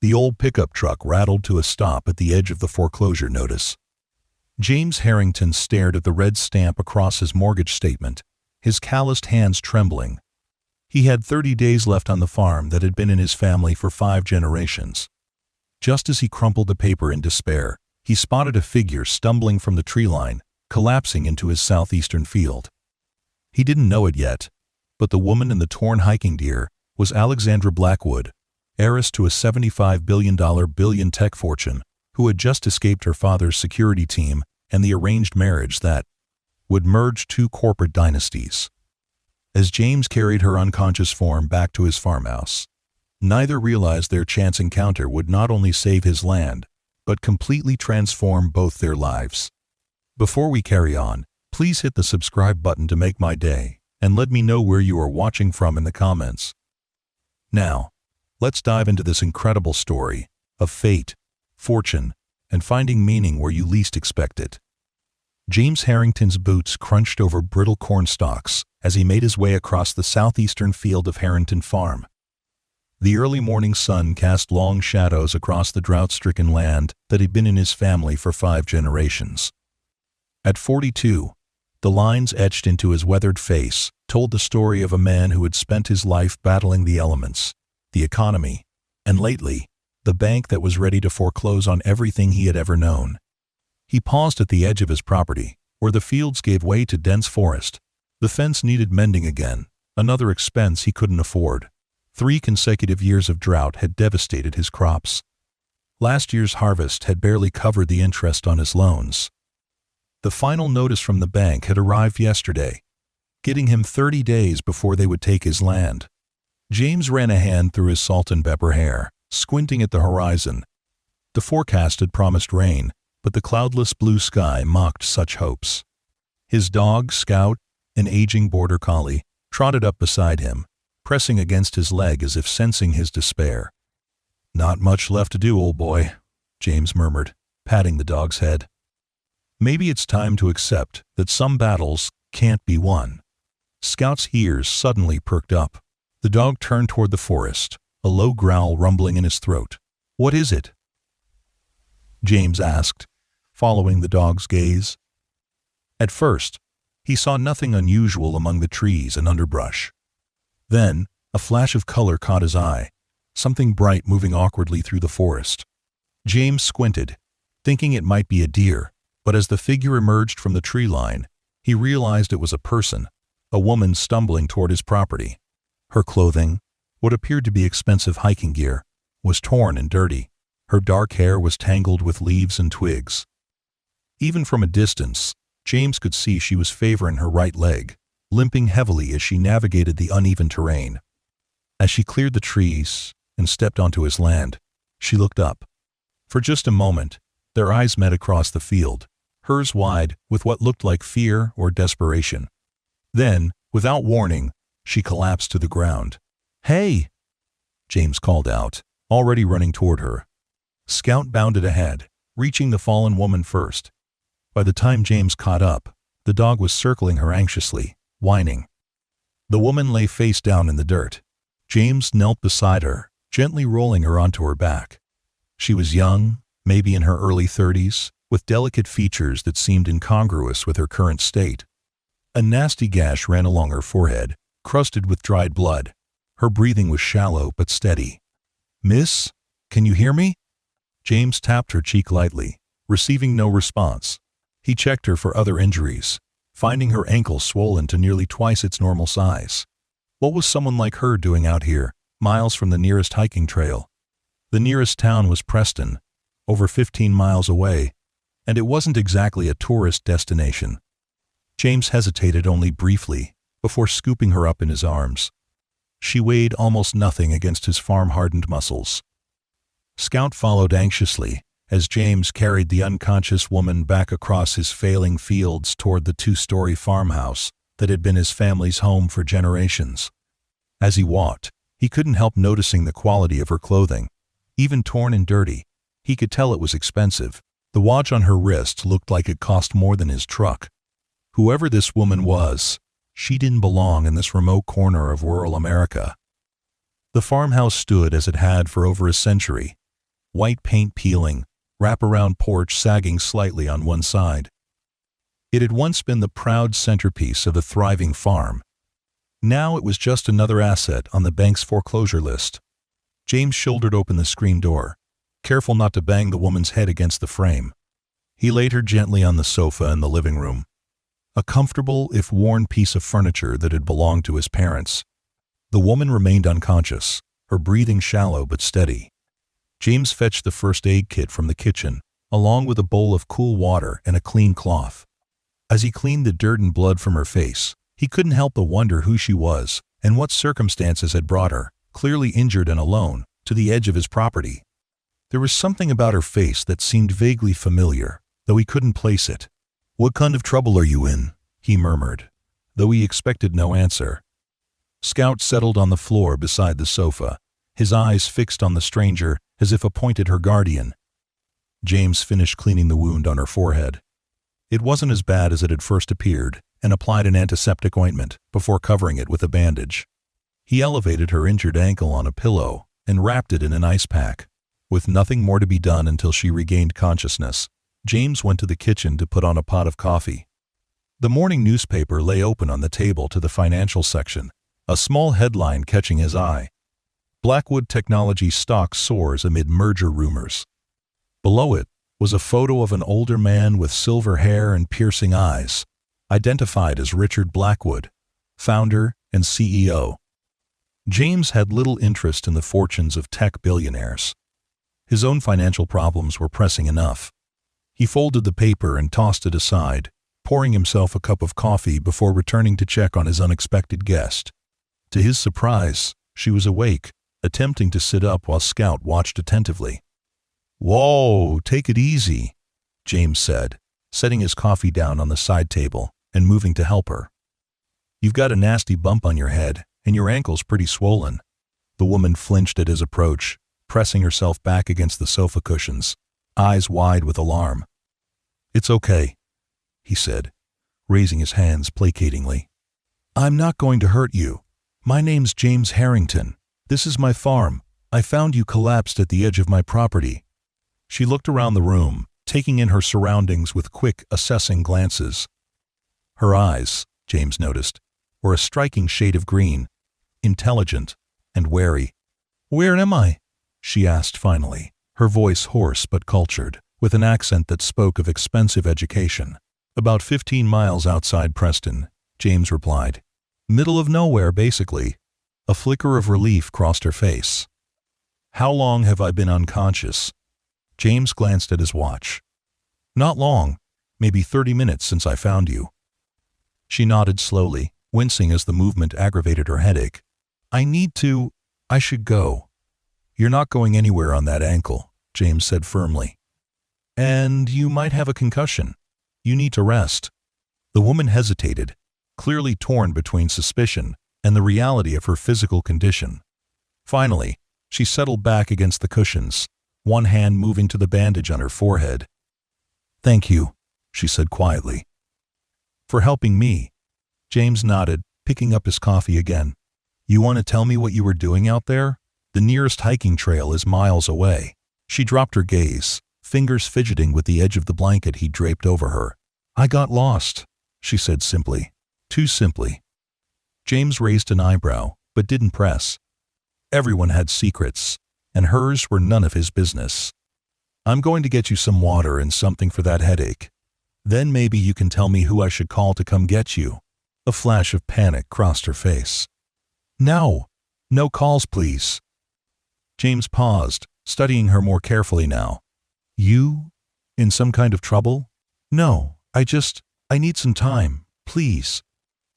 The old pickup truck rattled to a stop at the edge of the foreclosure notice. James Harrington stared at the red stamp across his mortgage statement, his calloused hands trembling. He had 30 days left on the farm that had been in his family for 5 generations. Just as he crumpled the paper in despair, he spotted a figure stumbling from the tree line, collapsing into his southeastern field. He didn't know it yet, but the woman in the torn hiking gear was Alexandra Blackwood, heiress to a $75 billion tech fortune, who had just escaped her father's security team and the arranged marriage that would merge 2 corporate dynasties. As James carried her unconscious form back to his farmhouse, neither realized their chance encounter would not only save his land, but completely transform both their lives. Before we carry on, please hit the subscribe button to make my day, and let me know where you are watching from in the comments. Now, let's dive into this incredible story of fate, fortune, and finding meaning where you least expect it. James Harrington's boots crunched over brittle corn stalks as he made his way across the southeastern field of Harrington Farm. The early morning sun cast long shadows across the drought-stricken land that had been in his family for 5 generations. At 42, the lines etched into his weathered face told the story of a man who had spent his life battling the elements, the economy, and lately, the bank that was ready to foreclose on everything he had ever known. He paused at the edge of his property, where the fields gave way to dense forest. The fence needed mending again, another expense he couldn't afford. 3 consecutive years of drought had devastated his crops. Last year's harvest had barely covered the interest on his loans. The final notice from the bank had arrived yesterday, getting him 30 days before they would take his land. James ran a hand through his salt and pepper hair, squinting at the horizon. The forecast had promised rain, but the cloudless blue sky mocked such hopes. His dog, Scout, an aging border collie, trotted up beside him, pressing against his leg as if sensing his despair. "Not much left to do, old boy," James murmured, patting the dog's head. "Maybe it's time to accept that some battles can't be won." Scout's ears suddenly perked up. The dog turned toward the forest, a low growl rumbling in his throat. "What is it?" James asked, following the dog's gaze. At first, he saw nothing unusual among the trees and underbrush. Then, a flash of color caught his eye, something bright moving awkwardly through the forest. James squinted, thinking it might be a deer, but as the figure emerged from the tree line, he realized it was a person, a woman stumbling toward his property. Her clothing, what appeared to be expensive hiking gear, was torn and dirty. Her dark hair was tangled with leaves and twigs. Even from a distance, James could see she was favoring her right leg, limping heavily as she navigated the uneven terrain. As she cleared the trees and stepped onto his land, she looked up. For just a moment, their eyes met across the field, hers wide with what looked like fear or desperation. Then, without warning, she collapsed to the ground. "Hey!" James called out, already running toward her. Scout bounded ahead, reaching the fallen woman first. By the time James caught up, the dog was circling her anxiously, whining. The woman lay face down in the dirt. James knelt beside her, gently rolling her onto her back. She was young, maybe in her early 30s, with delicate features that seemed incongruous with her current state. A nasty gash ran along her forehead, crusted with dried blood. Her breathing was shallow but steady. "Miss, can you hear me?" James tapped her cheek lightly, receiving no response. He checked her for other injuries, finding her ankle swollen to nearly twice its normal size. What was someone like her doing out here, miles from the nearest hiking trail? The nearest town was Preston, over 15 miles away, and it wasn't exactly a tourist destination. James hesitated only briefly before scooping her up in his arms. She weighed almost nothing against his farm-hardened muscles. Scout followed anxiously as James carried the unconscious woman back across his failing fields toward the 2-story farmhouse that had been his family's home for generations. As he walked, he couldn't help noticing the quality of her clothing. Even torn and dirty, he could tell it was expensive. The watch on her wrist looked like it cost more than his truck. Whoever this woman was, she didn't belong in this remote corner of rural America. The farmhouse stood as it had for over a century, white paint peeling, wraparound porch sagging slightly on one side. It had once been the proud centerpiece of a thriving farm. Now it was just another asset on the bank's foreclosure list. James shouldered open the screen door, careful not to bang the woman's head against the frame. He laid her gently on the sofa in the living room, a comfortable, if worn piece of furniture that had belonged to his parents. The woman remained unconscious, her breathing shallow but steady. James fetched the first aid kit from the kitchen, along with a bowl of cool water and a clean cloth. As he cleaned the dirt and blood from her face, he couldn't help but wonder who she was and what circumstances had brought her, clearly injured and alone, to the edge of his property. There was something about her face that seemed vaguely familiar, though he couldn't place it. "What kind of trouble are you in?" he murmured, though he expected no answer. Scout settled on the floor beside the sofa, his eyes fixed on the stranger as if appointed her guardian. James finished cleaning the wound on her forehead. It wasn't as bad as it had first appeared, and applied an antiseptic ointment before covering it with a bandage. He elevated her injured ankle on a pillow and wrapped it in an ice pack. With nothing more to be done until she regained consciousness, James went to the kitchen to put on a pot of coffee. The morning newspaper lay open on the table to the financial section, a small headline catching his eye. Blackwood Technology stock soars amid merger rumors. Below it was a photo of an older man with silver hair and piercing eyes, identified as Richard Blackwood, founder and CEO. James had little interest in the fortunes of tech billionaires. His own financial problems were pressing enough. He folded the paper and tossed it aside, pouring himself a cup of coffee before returning to check on his unexpected guest. To his surprise, she was awake, attempting to sit up while Scout watched attentively. "Whoa, take it easy," James said, setting his coffee down on the side table and moving to help her. "You've got a nasty bump on your head, and your ankle's pretty swollen." The woman flinched at his approach, pressing herself back against the sofa cushions, eyes wide with alarm. "It's okay," he said, raising his hands placatingly. "I'm not going to hurt you. My name's James Harrington. This is my farm. I found you collapsed at the edge of my property." She looked around the room, taking in her surroundings with quick, assessing glances. Her eyes, James noticed, were a striking shade of green, intelligent and wary. "Where am I?" she asked finally, her voice hoarse but cultured, with an accent that spoke of expensive education. "About 15 miles outside Preston," James replied. "Middle of nowhere, basically." A flicker of relief crossed her face. "How long have I been unconscious?" James glanced at his watch. "Not long, maybe 30 minutes since I found you." She nodded slowly, wincing as the movement aggravated her headache. I should go." "You're not going anywhere on that ankle," James said firmly. "And you might have a concussion. You need to rest." The woman hesitated, clearly torn between suspicion and the reality of her physical condition. Finally, she settled back against the cushions, one hand moving to the bandage on her forehead. "Thank you," she said quietly. "For helping me." James nodded, picking up his coffee again. "You want to tell me what you were doing out there? The nearest hiking trail is miles away." She dropped her gaze, fingers fidgeting with the edge of the blanket he draped over her. "I got lost," she said simply. Too simply. James raised an eyebrow, but didn't press. Everyone had secrets, and hers were none of his business. "I'm going to get you some water and something for that headache. Then maybe you can tell me who I should call to come get you." A flash of panic crossed her face. "No calls, please." James paused, studying her more carefully now. "You? In some kind of trouble?" "No, I need some time, please."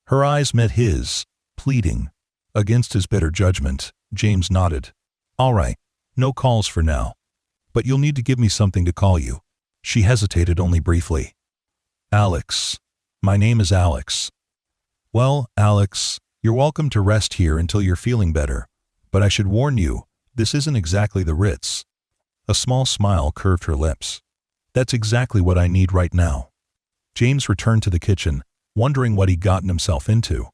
Her eyes met his, pleading. Against his better judgment, James nodded. "All right, no calls for now. But you'll need to give me something to call you." She hesitated only briefly. "Alex. My name is Alex." "Well, Alex, you're welcome to rest here until you're feeling better, but I should warn you, this isn't exactly the Ritz." A small smile curved her lips. "That's exactly what I need right now." James returned to the kitchen, wondering what he'd gotten himself into.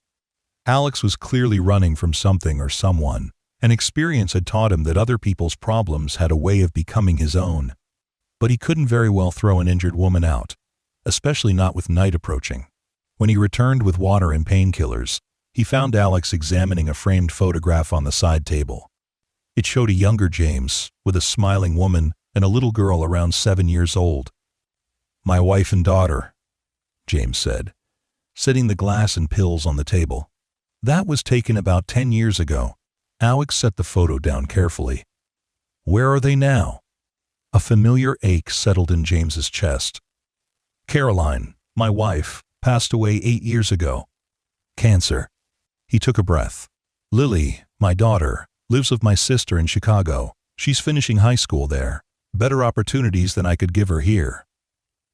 Alex was clearly running from something or someone, An experience had taught him that other people's problems had a way of becoming his own. But he couldn't very well throw an injured woman out, especially not with night approaching. When he returned with water and painkillers, he found Alex examining a framed photograph on the side table. It showed a younger James, with a smiling woman and a little girl around 7 years old. "My wife and daughter," James said, setting the glass and pills on the table. "That was taken about 10 years ago." Alex set the photo down carefully. "Where are they now?" A familiar ache settled in James's chest. "Caroline, my wife, passed away 8 years ago. Cancer." He took a breath. "Lily, my daughter, lives with my sister in Chicago. She's finishing high school there. Better opportunities than I could give her here."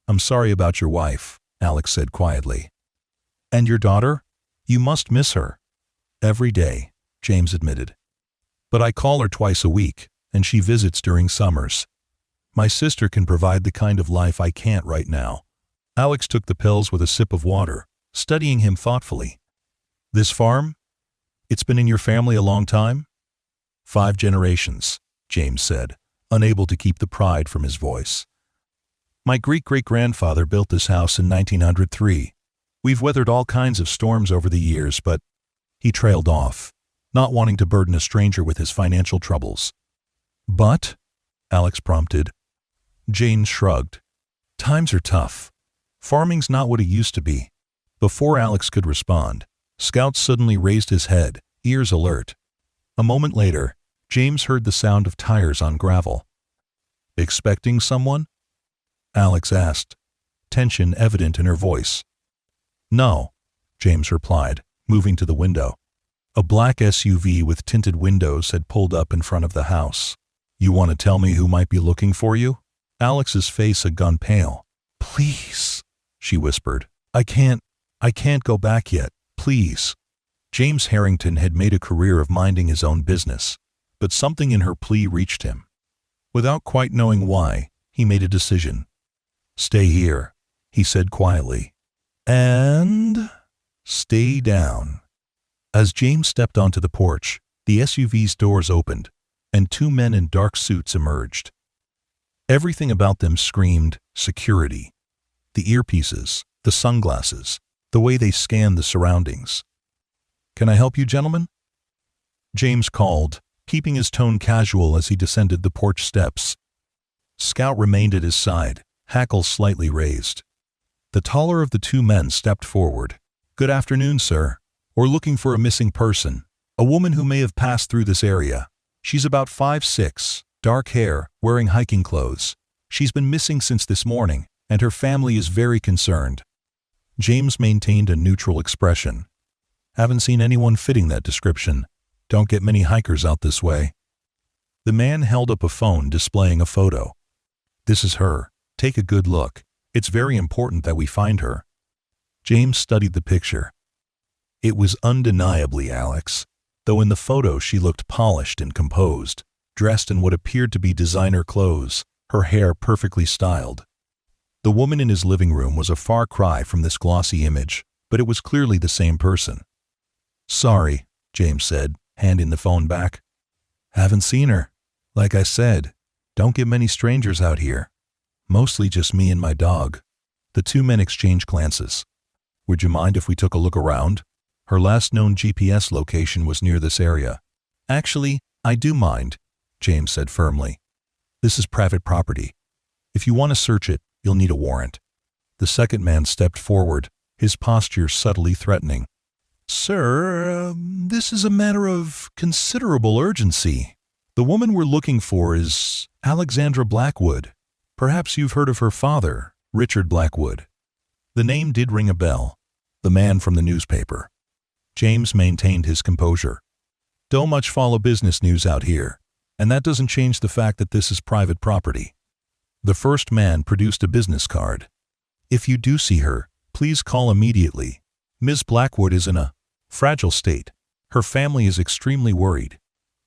"I'm sorry about your wife," Alex said quietly. "And your daughter? You must miss her." "Every day," James admitted. "But I call her twice a week, and she visits during summers. My sister can provide the kind of life I can't right now." Alex took the pills with a sip of water, studying him thoughtfully. "This farm? It's been in your family a long time?" "5 generations," James said, unable to keep the pride from his voice. "My great-great-grandfather built this house in 1903. We've weathered all kinds of storms over the years, but—" He trailed off, not wanting to burden a stranger with his financial troubles. "But?" Alex prompted. James shrugged. "Times are tough. Farming's not what it used to be." Before Alex could respond, Scout suddenly raised his head, ears alert. A moment later, James heard the sound of tires on gravel. "Expecting someone?" Alex asked, tension evident in her voice. "No," James replied, moving to the window. A black SUV with tinted windows had pulled up in front of the house. "You want to tell me who might be looking for you?" Alex's face had gone pale. "Please," she whispered. I can't go back yet, please." James Harrington had made a career of minding his own business, but something in her plea reached him. Without quite knowing why, he made a decision. "Stay here," he said quietly. "And stay down." As James stepped onto the porch, the SUV's doors opened, and 2 men in dark suits emerged. Everything about them screamed security. The earpieces, the sunglasses, the way they scanned the surroundings. "Can I help you, gentlemen?" James called, keeping his tone casual as he descended the porch steps. Scout remained at his side, hackles slightly raised. The taller of the 2 men stepped forward. "Good afternoon, sir. We're looking for a missing person, a woman who may have passed through this area. She's about 5'6", dark hair, wearing hiking clothes. She's been missing since this morning, and her family is very concerned." James maintained a neutral expression. "Haven't seen anyone fitting that description. Don't get many hikers out this way." The man held up a phone displaying a photo. "This is her. Take a good look. It's very important that we find her." James studied the picture. It was undeniably Alex, though in the photo she looked polished and composed, dressed in what appeared to be designer clothes, her hair perfectly styled. The woman in his living room was a far cry from this glossy image, but it was clearly the same person. "Sorry," James said, handing the phone back. "Haven't seen her. Like I said, don't get many strangers out here. Mostly just me and my dog." The 2 men exchanged glances. "Would you mind if we took a look around? Her last known GPS location was near this area." "Actually, I do mind," James said firmly. "This is private property. If you want to search it, you'll need a warrant." The second man stepped forward, his posture subtly threatening. "Sir, this is a matter of considerable urgency. The woman we're looking for is Alexandra Blackwood. Perhaps you've heard of her father, Richard Blackwood." The name did ring a bell. The man from the newspaper. James maintained his composure. "Don't much follow business news out here, and that doesn't change the fact that this is private property." The first man produced a business card. "If you do see her, please call immediately. Ms. Blackwood is in a fragile state. Her family is extremely worried."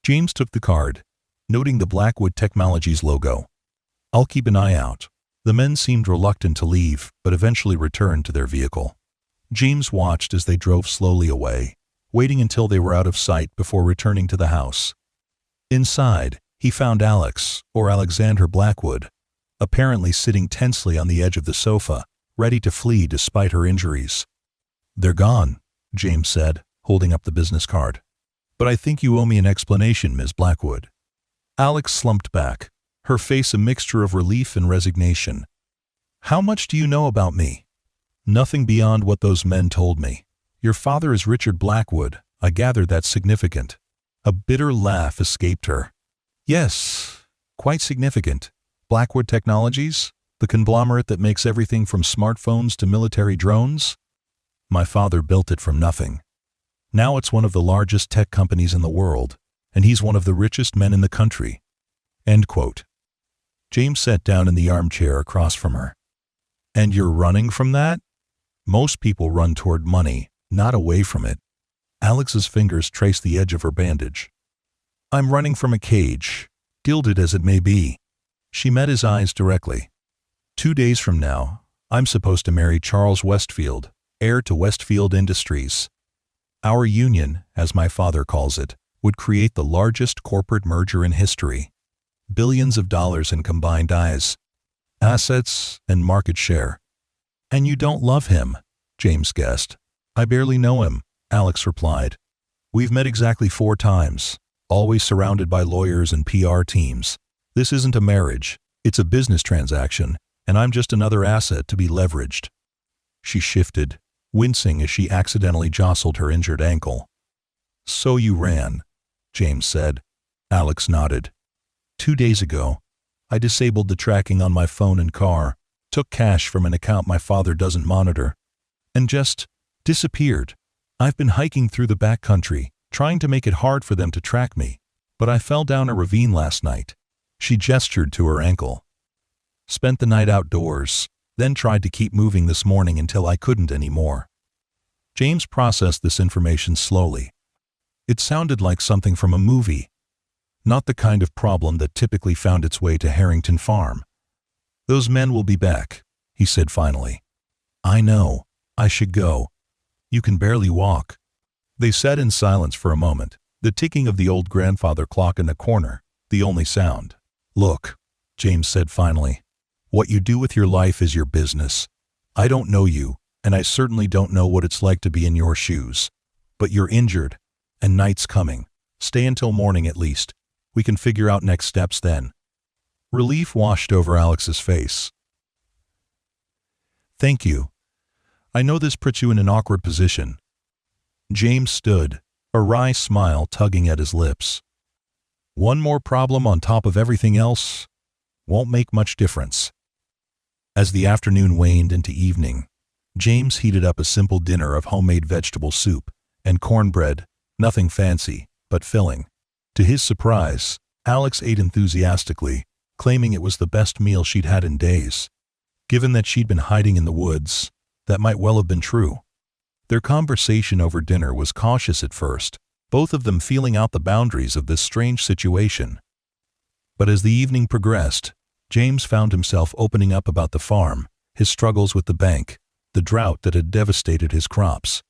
James took the card, noting the Blackwood Technologies logo. "I'll keep an eye out." The men seemed reluctant to leave, but eventually returned to their vehicle. James watched as they drove slowly away, waiting until they were out of sight before returning to the house. Inside, he found Alex, or Alexander Blackwood, apparently sitting tensely on the edge of the sofa, ready to flee despite her injuries. "They're gone," James said, holding up the business card. "But I think you owe me an explanation, Ms. Blackwood." Alex slumped back, her face a mixture of relief and resignation. "How much do you know about me?" "Nothing beyond what those men told me. Your father is Richard Blackwood. I gather that's significant." A bitter laugh escaped her. "Yes, quite significant. Blackwood Technologies? The conglomerate that makes everything from smartphones to military drones? My father built it from nothing. Now it's one of the largest tech companies in the world, and he's one of the richest men in the country." End quote. James sat down in the armchair across from her. "And you're running from that?" "Most people run toward money, not away from it." Alex's fingers traced the edge of her bandage. "I'm running from a cage, gilded as it may be." She met his eyes directly. 2 days from now, I'm supposed to marry Charles Westfield, heir to Westfield Industries. Our union, as my father calls it, would create the largest corporate merger in history. Billions of dollars in combined assets, and market share. "And you don't love him?" James guessed. "I barely know him," Alex replied. "We've met exactly 4 times, always surrounded by lawyers and PR teams. This isn't a marriage, it's a business transaction, and I'm just another asset to be leveraged." She shifted, wincing as she accidentally jostled her injured ankle. "So you ran," James said. Alex nodded. 2 days ago, I disabled the tracking on my phone and car, took cash from an account my father doesn't monitor, and just disappeared. I've been hiking through the backcountry, trying to make it hard for them to track me, but I fell down a ravine last night. She gestured to her ankle. "Spent the night outdoors, then tried to keep moving this morning until I couldn't anymore." James processed this information slowly. It sounded like something from a movie, not the kind of problem that typically found its way to Harrington Farm. "Those men will be back," he said finally. "I know. I should go. You can barely walk." They sat in silence for a moment, the ticking of the old grandfather clock in the corner, the only sound. "Look," James said finally, "what you do with your life is your business. I don't know you, and I certainly don't know what it's like to be in your shoes. But you're injured, and night's coming. Stay until morning at least. We can figure out next steps then." Relief washed over Alex's face. "Thank you. I know this puts you in an awkward position." James stood, a wry smile tugging at his lips. "One more problem on top of everything else won't make much difference." As the afternoon waned into evening, James heated up a simple dinner of homemade vegetable soup and cornbread, nothing fancy, but filling. To his surprise, Alex ate enthusiastically, claiming it was the best meal she'd had in days. Given that she'd been hiding in the woods, that might well have been true. Their conversation over dinner was cautious at first, both of them feeling out the boundaries of this strange situation. But as the evening progressed, James found himself opening up about the farm, his struggles with the bank, the drought that had devastated his crops.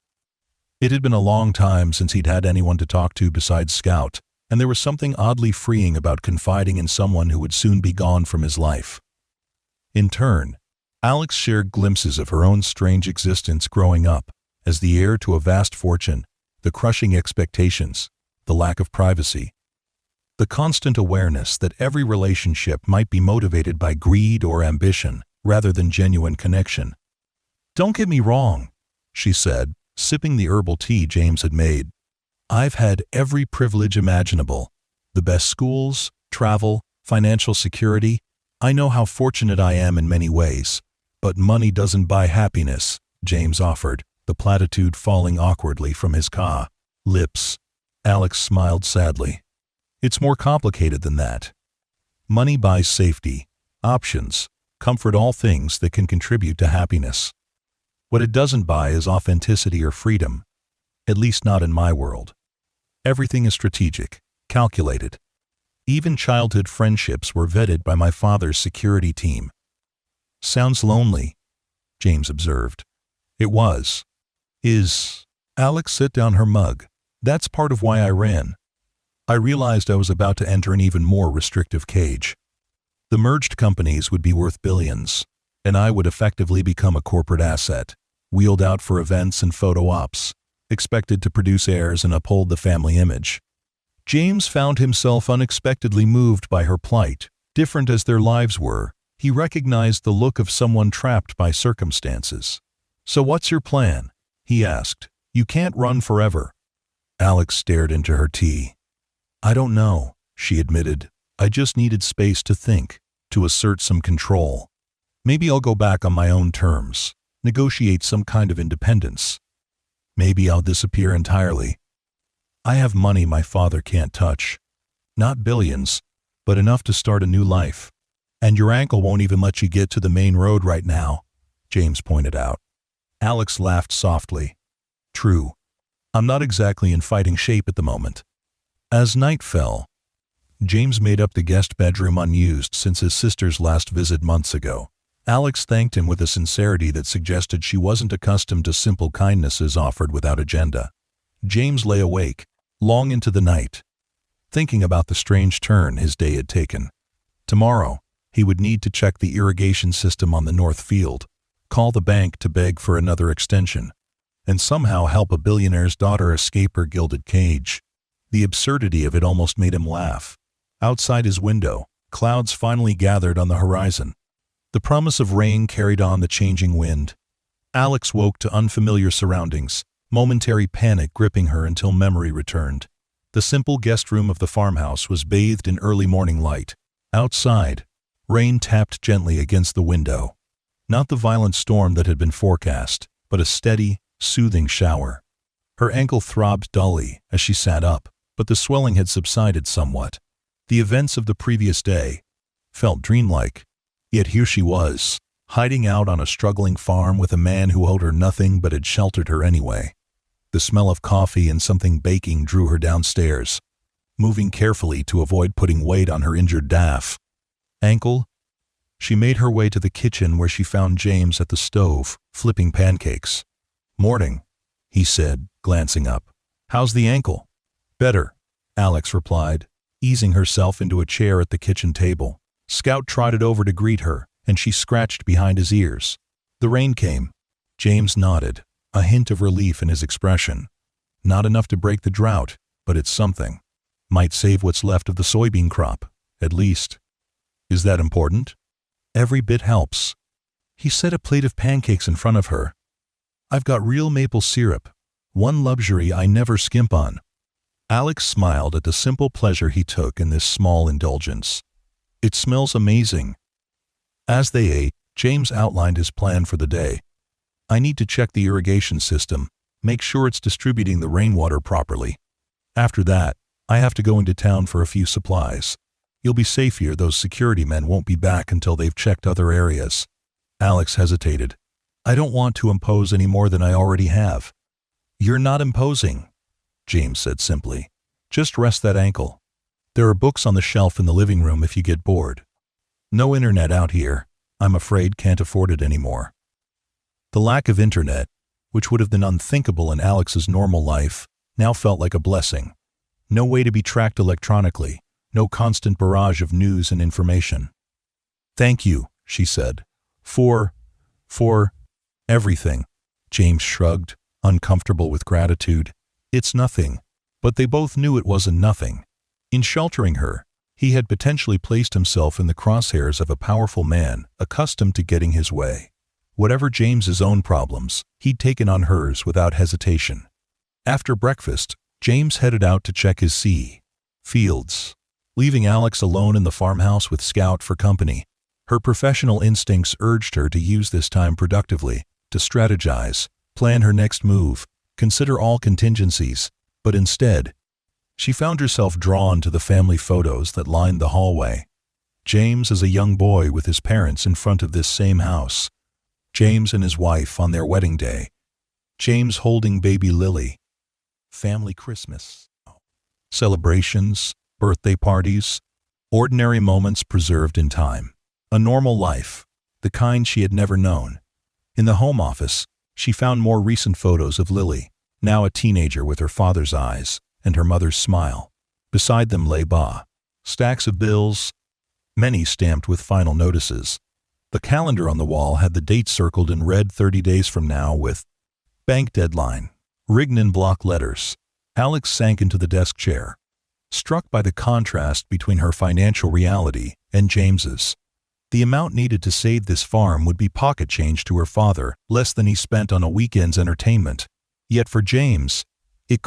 It had been a long time since he'd had anyone to talk to besides Scout, and there was something oddly freeing about confiding in someone who would soon be gone from his life. In turn, Alex shared glimpses of her own strange existence growing up, as the heir to a vast fortune, the crushing expectations, the lack of privacy, the constant awareness that every relationship might be motivated by greed or ambition rather than genuine connection. "Don't get me wrong," she said, sipping the herbal tea James had made. "I've had every privilege imaginable. The best schools, travel, financial security. I know how fortunate I am in many ways. But money doesn't buy happiness," James offered, the platitude falling awkwardly from his lips. Alex smiled sadly. "It's more complicated than that. Money buys safety, options, comfort, all things that can contribute to happiness. What it doesn't buy is authenticity or freedom, at least not in my world. Everything is strategic, calculated. Even childhood friendships were vetted by my father's security team." "Sounds lonely," James observed. "It was. Alex set down her mug. "That's part of why I ran. I realized I was about to enter an even more restrictive cage. The merged companies would be worth billions, and I would effectively become a corporate asset, wheeled out for events and photo ops, expected to produce heirs and uphold the family image. James found himself unexpectedly moved by her plight. Different as their lives were, he recognized the look of someone trapped by circumstances. "So what's your plan?" he asked. "You can't run forever." Alex stared into her tea. "I don't know," she admitted. "I just needed space to think, to assert some control. Maybe I'll go back on my own terms, negotiate some kind of independence. Maybe I'll disappear entirely. I have money my father can't touch. Not billions, but enough to start a new life. And your ankle won't even let you get to the main road right now," James pointed out. Alex laughed softly. "True. I'm not exactly in fighting shape at the moment." As night fell, James made up the guest bedroom unused since his sister's last visit months ago. Alex thanked him with a sincerity that suggested she wasn't accustomed to simple kindnesses offered without agenda. James lay awake, long into the night, thinking about the strange turn his day had taken. Tomorrow, he would need to check the irrigation system on the north field, call the bank to beg for another extension, and somehow help a billionaire's daughter escape her gilded cage. The absurdity of it almost made him laugh. Outside his window, clouds finally gathered on the horizon. The promise of rain carried on the changing wind. Alex woke to unfamiliar surroundings, momentary panic gripping her until memory returned. The simple guest room of the farmhouse was bathed in early morning light. Outside, rain tapped gently against the window. Not the violent storm that had been forecast, but a steady, soothing shower. Her ankle throbbed dully as she sat up, but the swelling had subsided somewhat. The events of the previous day felt dreamlike. Yet here she was, hiding out on a struggling farm with a man who owed her nothing but had sheltered her anyway. The smell of coffee and something baking drew her downstairs, moving carefully to avoid putting weight on her injured ankle. She made her way to the kitchen where she found James at the stove, flipping pancakes. "Morning," he said, glancing up. "How's the ankle?" "Better," Alex replied, easing herself into a chair at the kitchen table. Scout trotted over to greet her, and she scratched behind his ears. "The rain came." James nodded, a hint of relief in his expression. "Not enough to break the drought, but it's something. Might save what's left of the soybean crop, at least." "Is that important?" "Every bit helps." He set a plate of pancakes in front of her. "I've got real maple syrup, one luxury I never skimp on." Alex smiled at the simple pleasure he took in this small indulgence. "It smells amazing." As they ate, James outlined his plan for the day. "I need to check the irrigation system, make sure it's distributing the rainwater properly. After that, I have to go into town for a few supplies. You'll be safe here, those security men won't be back until they've checked other areas." Alex hesitated. "I don't want to impose any more than I already have." "You're not imposing," James said simply. "Just rest that ankle. There are books on the shelf in the living room if you get bored. No internet out here. I'm afraid can't afford it anymore." The lack of internet, which would have been unthinkable in Alex's normal life, now felt like a blessing. No way to be tracked electronically, no constant barrage of news and information. "Thank you," she said. For everything." James shrugged, uncomfortable with gratitude. "It's nothing." But they both knew it wasn't nothing. In sheltering her, he had potentially placed himself in the crosshairs of a powerful man accustomed to getting his way. Whatever James's own problems, he'd taken on hers without hesitation. After breakfast, James headed out to check his fields, leaving Alex alone in the farmhouse with Scout for company. Her professional instincts urged her to use this time productively, to strategize, plan her next move, consider all contingencies, but instead, she found herself drawn to the family photos that lined the hallway. James as a young boy with his parents in front of this same house. James and his wife on their wedding day. James holding baby Lily. Family Christmas. Celebrations, birthday parties, ordinary moments preserved in time. A normal life, the kind she had never known. In the home office, she found more recent photos of Lily, now a teenager with her father's eyes and her mother's smile. Beside them lay stacks of bills, many stamped with final notices. The calendar on the wall had the date circled in red, 30 days from now, with bank deadline written in block letters. Alex sank into the desk chair, struck by the contrast between her financial reality and James's. The amount needed to save this farm would be pocket change to her father, less than he spent on a weekend's entertainment. Yet for James, it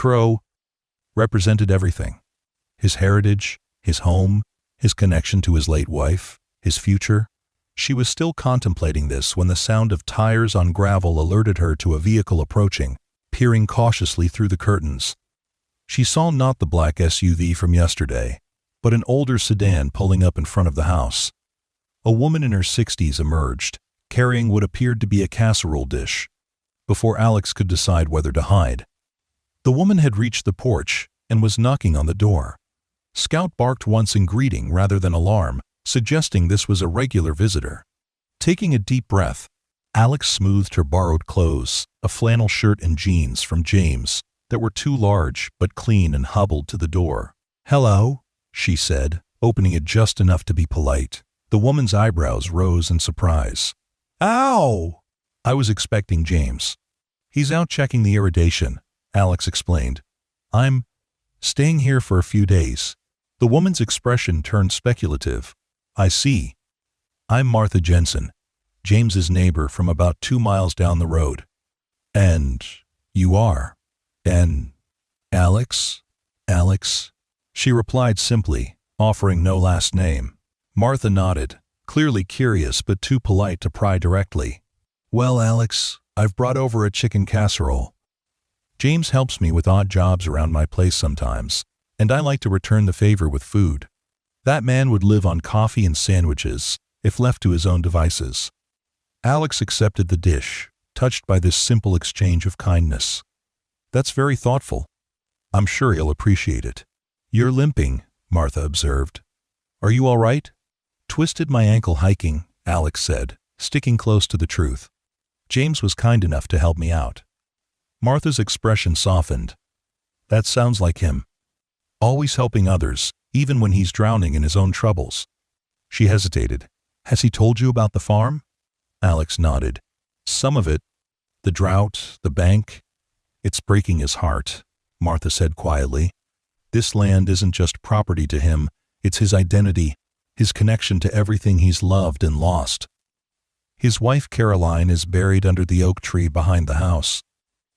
represented everything. His heritage, his home, his connection to his late wife, his future. She was still contemplating this when the sound of tires on gravel alerted her to a vehicle approaching, peering cautiously through the curtains. She saw not the black SUV from yesterday, but an older sedan pulling up in front of the house. A woman in her 60s emerged, carrying what appeared to be a casserole dish, before Alex could decide whether to hide. The woman had reached the porch and was knocking on the door. Scout barked once in greeting rather than alarm, suggesting this was a regular visitor. Taking a deep breath, Alex smoothed her borrowed clothes, a flannel shirt and jeans from James that were too large but clean, and hobbled to the door. "Hello," she said, opening it just enough to be polite. The woman's eyebrows rose in surprise. "Ow!" "I was expecting James. He's out checking the irrigation," Alex explained. "I'm staying here for a few days." The woman's expression turned speculative. "I see. I'm Martha Jensen, James's neighbor from about 2 miles down the road." "And you are?" "And Alex?" "Alex," she replied simply, offering no last name. Martha nodded, clearly curious but too polite to pry directly. "Well, Alex, I've brought over a chicken casserole. James helps me with odd jobs around my place sometimes, and I like to return the favor with food. That man would live on coffee and sandwiches if left to his own devices." Alex accepted the dish, touched by this simple exchange of kindness. "That's very thoughtful. I'm sure he'll appreciate it." "You're limping," Martha observed. "Are you all right?" "Twisted my ankle hiking," Alex said, sticking close to the truth. "James was kind enough to help me out." Martha's expression softened. "That sounds like him. Always helping others, even when he's drowning in his own troubles." She hesitated. "Has he told you about the farm?" Alex nodded. "Some of it. The drought, the bank. It's breaking his heart," Martha said quietly. "This land isn't just property to him, it's his identity, his connection to everything he's loved and lost. His wife Caroline is buried under the oak tree behind the house."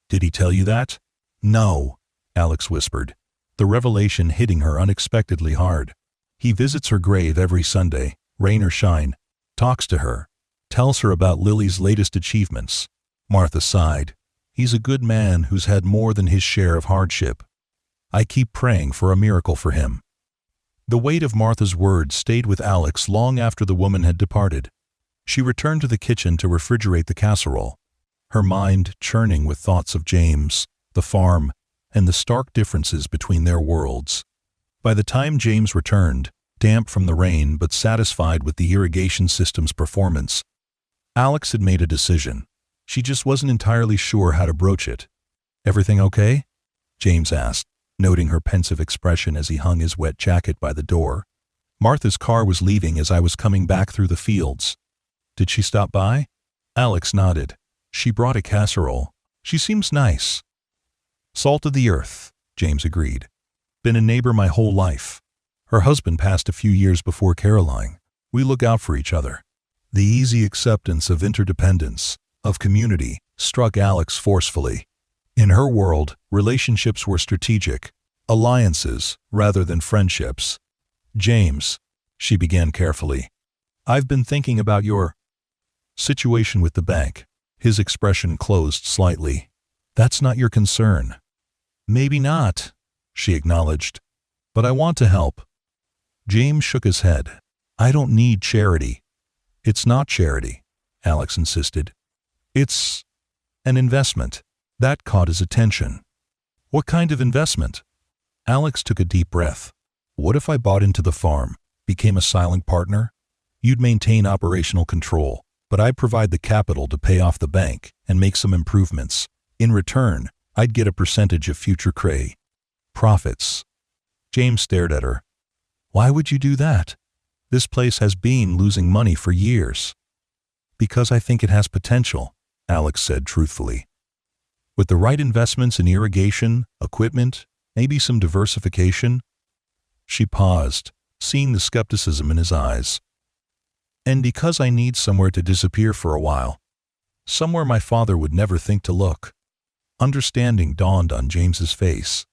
"Did he tell you that?" "No," Alex whispered, the revelation hitting her unexpectedly hard. "He visits her grave every Sunday, rain or shine, talks to her, tells her about Lily's latest achievements." Martha sighed. "He's a good man who's had more than his share of hardship. I keep praying for a miracle for him." The weight of Martha's words stayed with Alex long after the woman had departed. She returned to the kitchen to refrigerate the casserole, her mind churning with thoughts of James, the farm, and the stark differences between their worlds. By the time James returned, damp from the rain but satisfied with the irrigation system's performance, Alex had made a decision. She just wasn't entirely sure how to broach it. "Everything okay?" James asked, noting her pensive expression as he hung his wet jacket by the door. "Martha's car was leaving as I was coming back through the fields." "Did she stop by?" Alex nodded. "She brought a casserole. She seems nice." "Salt of the earth," James agreed. "Been a neighbor my whole life. Her husband passed a few years before Caroline. We look out for each other." The easy acceptance of interdependence, of community, struck Alex forcefully. In her world, relationships were strategic, alliances rather than friendships. "James," she began carefully, "I've been thinking about your situation with the bank." His expression closed slightly. "That's not your concern." "Maybe not," she acknowledged, "but I want to help." James shook his head. "I don't need charity." "It's not charity," Alex insisted. "It's an investment." That caught his attention. "What kind of investment?" Alex took a deep breath. "What if I bought into the farm, became a silent partner? You'd maintain operational control, but I'd provide the capital to pay off the bank and make some improvements. In return, I'd get a percentage of future profits." James stared at her. Why would you do that? This place has been losing money for years. Because I think it has potential, Alex said truthfully. With the right investments in irrigation, equipment, maybe some diversification. She paused, seeing the skepticism in his eyes. And because I need somewhere to disappear for a while. Somewhere my father would never think to look. Understanding dawned on James's face.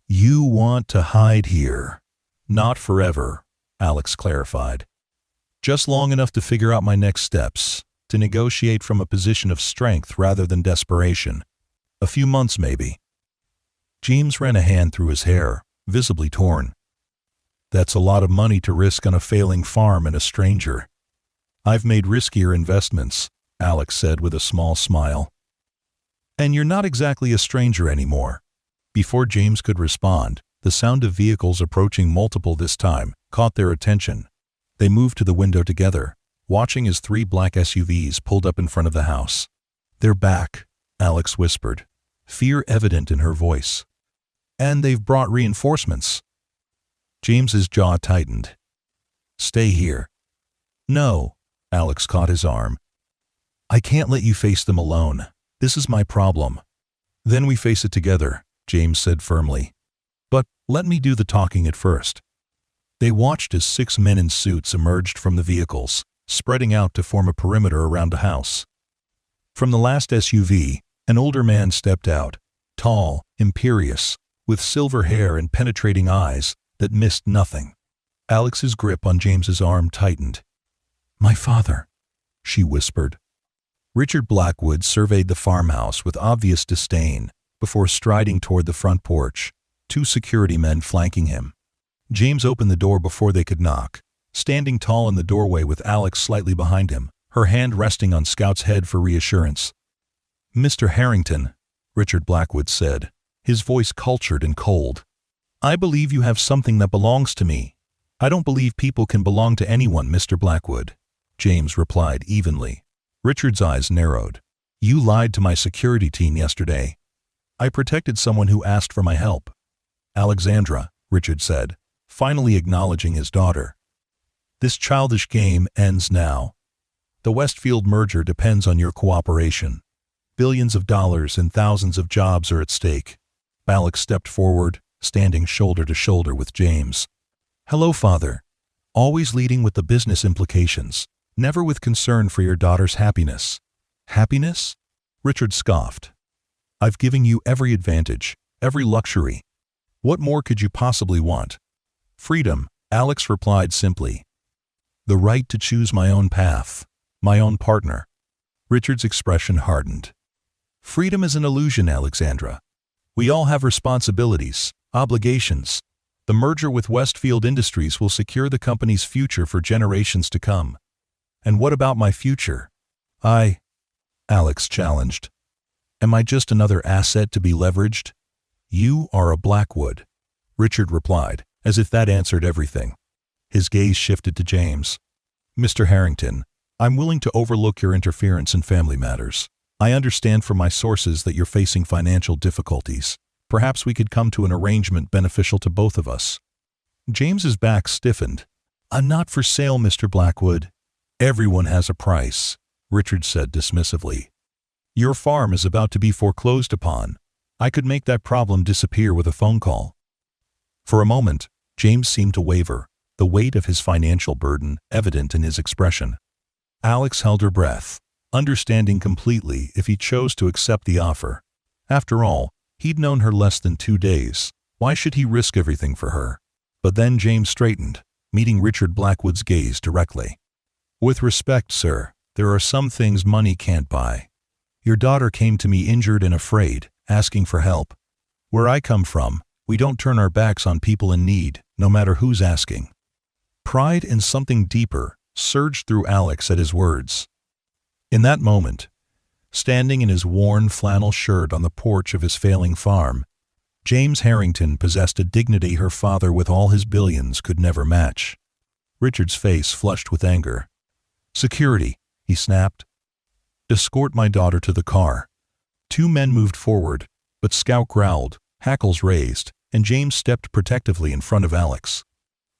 You want to hide here. Not forever, Alex clarified. Just long enough to figure out my next steps, to negotiate from a position of strength rather than desperation. A few months maybe. James ran a hand through his hair, visibly torn. That's a lot of money to risk on a failing farm and a stranger. I've made riskier investments, Alex said with a small smile. And you're not exactly a stranger anymore. Before James could respond, the sound of vehicles approaching multiple this time caught their attention. They moved to the window together, watching as 3 black SUVs pulled up in front of the house. They're back, Alex whispered, fear evident in her voice. And they've brought reinforcements. James's jaw tightened. Stay here. No, Alex caught his arm. I can't let you face them alone. This is my problem. Then we face it together, James said firmly. But let me do the talking at first. They watched as 6 men in suits emerged from the vehicles, spreading out to form a perimeter around the house. From the last SUV, an older man stepped out, tall, imperious, with silver hair and penetrating eyes that missed nothing. Alex's grip on James's arm tightened. My father, she whispered. Richard Blackwood surveyed the farmhouse with obvious disdain before striding toward the front porch, 2 security men flanking him. James opened the door before they could knock, standing tall in the doorway with Alex slightly behind him, her hand resting on Scout's head for reassurance. Mr. Harrington, Richard Blackwood said, his voice cultured and cold. I believe you have something that belongs to me. I don't believe people can belong to anyone, Mr. Blackwood, James replied evenly. Richard's eyes narrowed. You lied to my security team yesterday. I protected someone who asked for my help. Alexandra, Richard said, finally acknowledging his daughter. This childish game ends now. The Westfield merger depends on your cooperation. Billions of dollars and thousands of jobs are at stake. Alex stepped forward, standing shoulder to shoulder with James. Hello, Father. Always leading with the business implications, never with concern for your daughter's happiness. Happiness? Richard scoffed. I've given you every advantage, every luxury. What more could you possibly want? Freedom, Alex replied simply. The right to choose my own path, my own partner. Richard's expression hardened. Freedom is an illusion, Alexandra. We all have responsibilities, obligations. The merger with Westfield Industries will secure the company's future for generations to come. And what about my future? Alex challenged. Am I just another asset to be leveraged? You are a Blackwood, Richard replied, as if that answered everything. His gaze shifted to James. Mr. Harrington, I'm willing to overlook your interference in family matters. I understand from my sources that you're facing financial difficulties. Perhaps we could come to an arrangement beneficial to both of us. James's back stiffened. I'm not for sale, Mr. Blackwood. Everyone has a price, Richard said dismissively. Your farm is about to be foreclosed upon. I could make that problem disappear with a phone call. For a moment, James seemed to waver, the weight of his financial burden evident in his expression. Alex held her breath, understanding completely if he chose to accept the offer. After all, he'd known her less than 2 days. Why should he risk everything for her? But then James straightened, meeting Richard Blackwood's gaze directly. With respect, sir, there are some things money can't buy. Your daughter came to me injured and afraid, asking for help. Where I come from, we don't turn our backs on people in need, no matter who's asking. Pride in something deeper surged through Alex at his words. In that moment, standing in his worn flannel shirt on the porch of his failing farm, James Harrington possessed a dignity her father with all his billions could never match. Richard's face flushed with anger. Security, he snapped. Escort my daughter to the car. 2 men moved forward, but Scout growled, hackles raised, and James stepped protectively in front of Alex.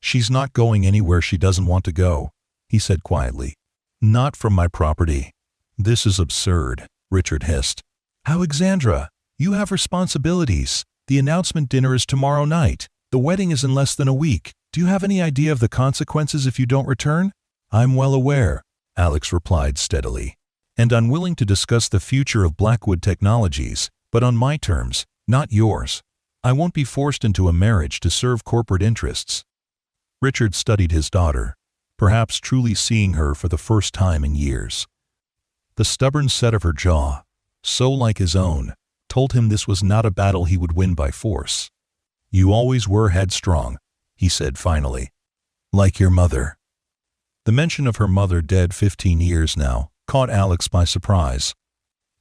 "She's not going anywhere she doesn't want to go," he said quietly. "Not from my property." "This is absurd," Richard hissed. "Alexandra, you have responsibilities. The announcement dinner is tomorrow night. The wedding is in less than a week. Do you have any idea of the consequences if you don't return?" "I'm well aware," Alex replied steadily, "and unwilling to discuss the future of Blackwood Technologies, but on my terms, not yours. I won't be forced into a marriage to serve corporate interests." Richard studied his daughter, perhaps truly seeing her for the first time in years. The stubborn set of her jaw, so like his own, told him this was not a battle he would win by force. "You always were headstrong," he said finally. "Like your mother." The mention of her mother, dead 15 years now, caught Alex by surprise.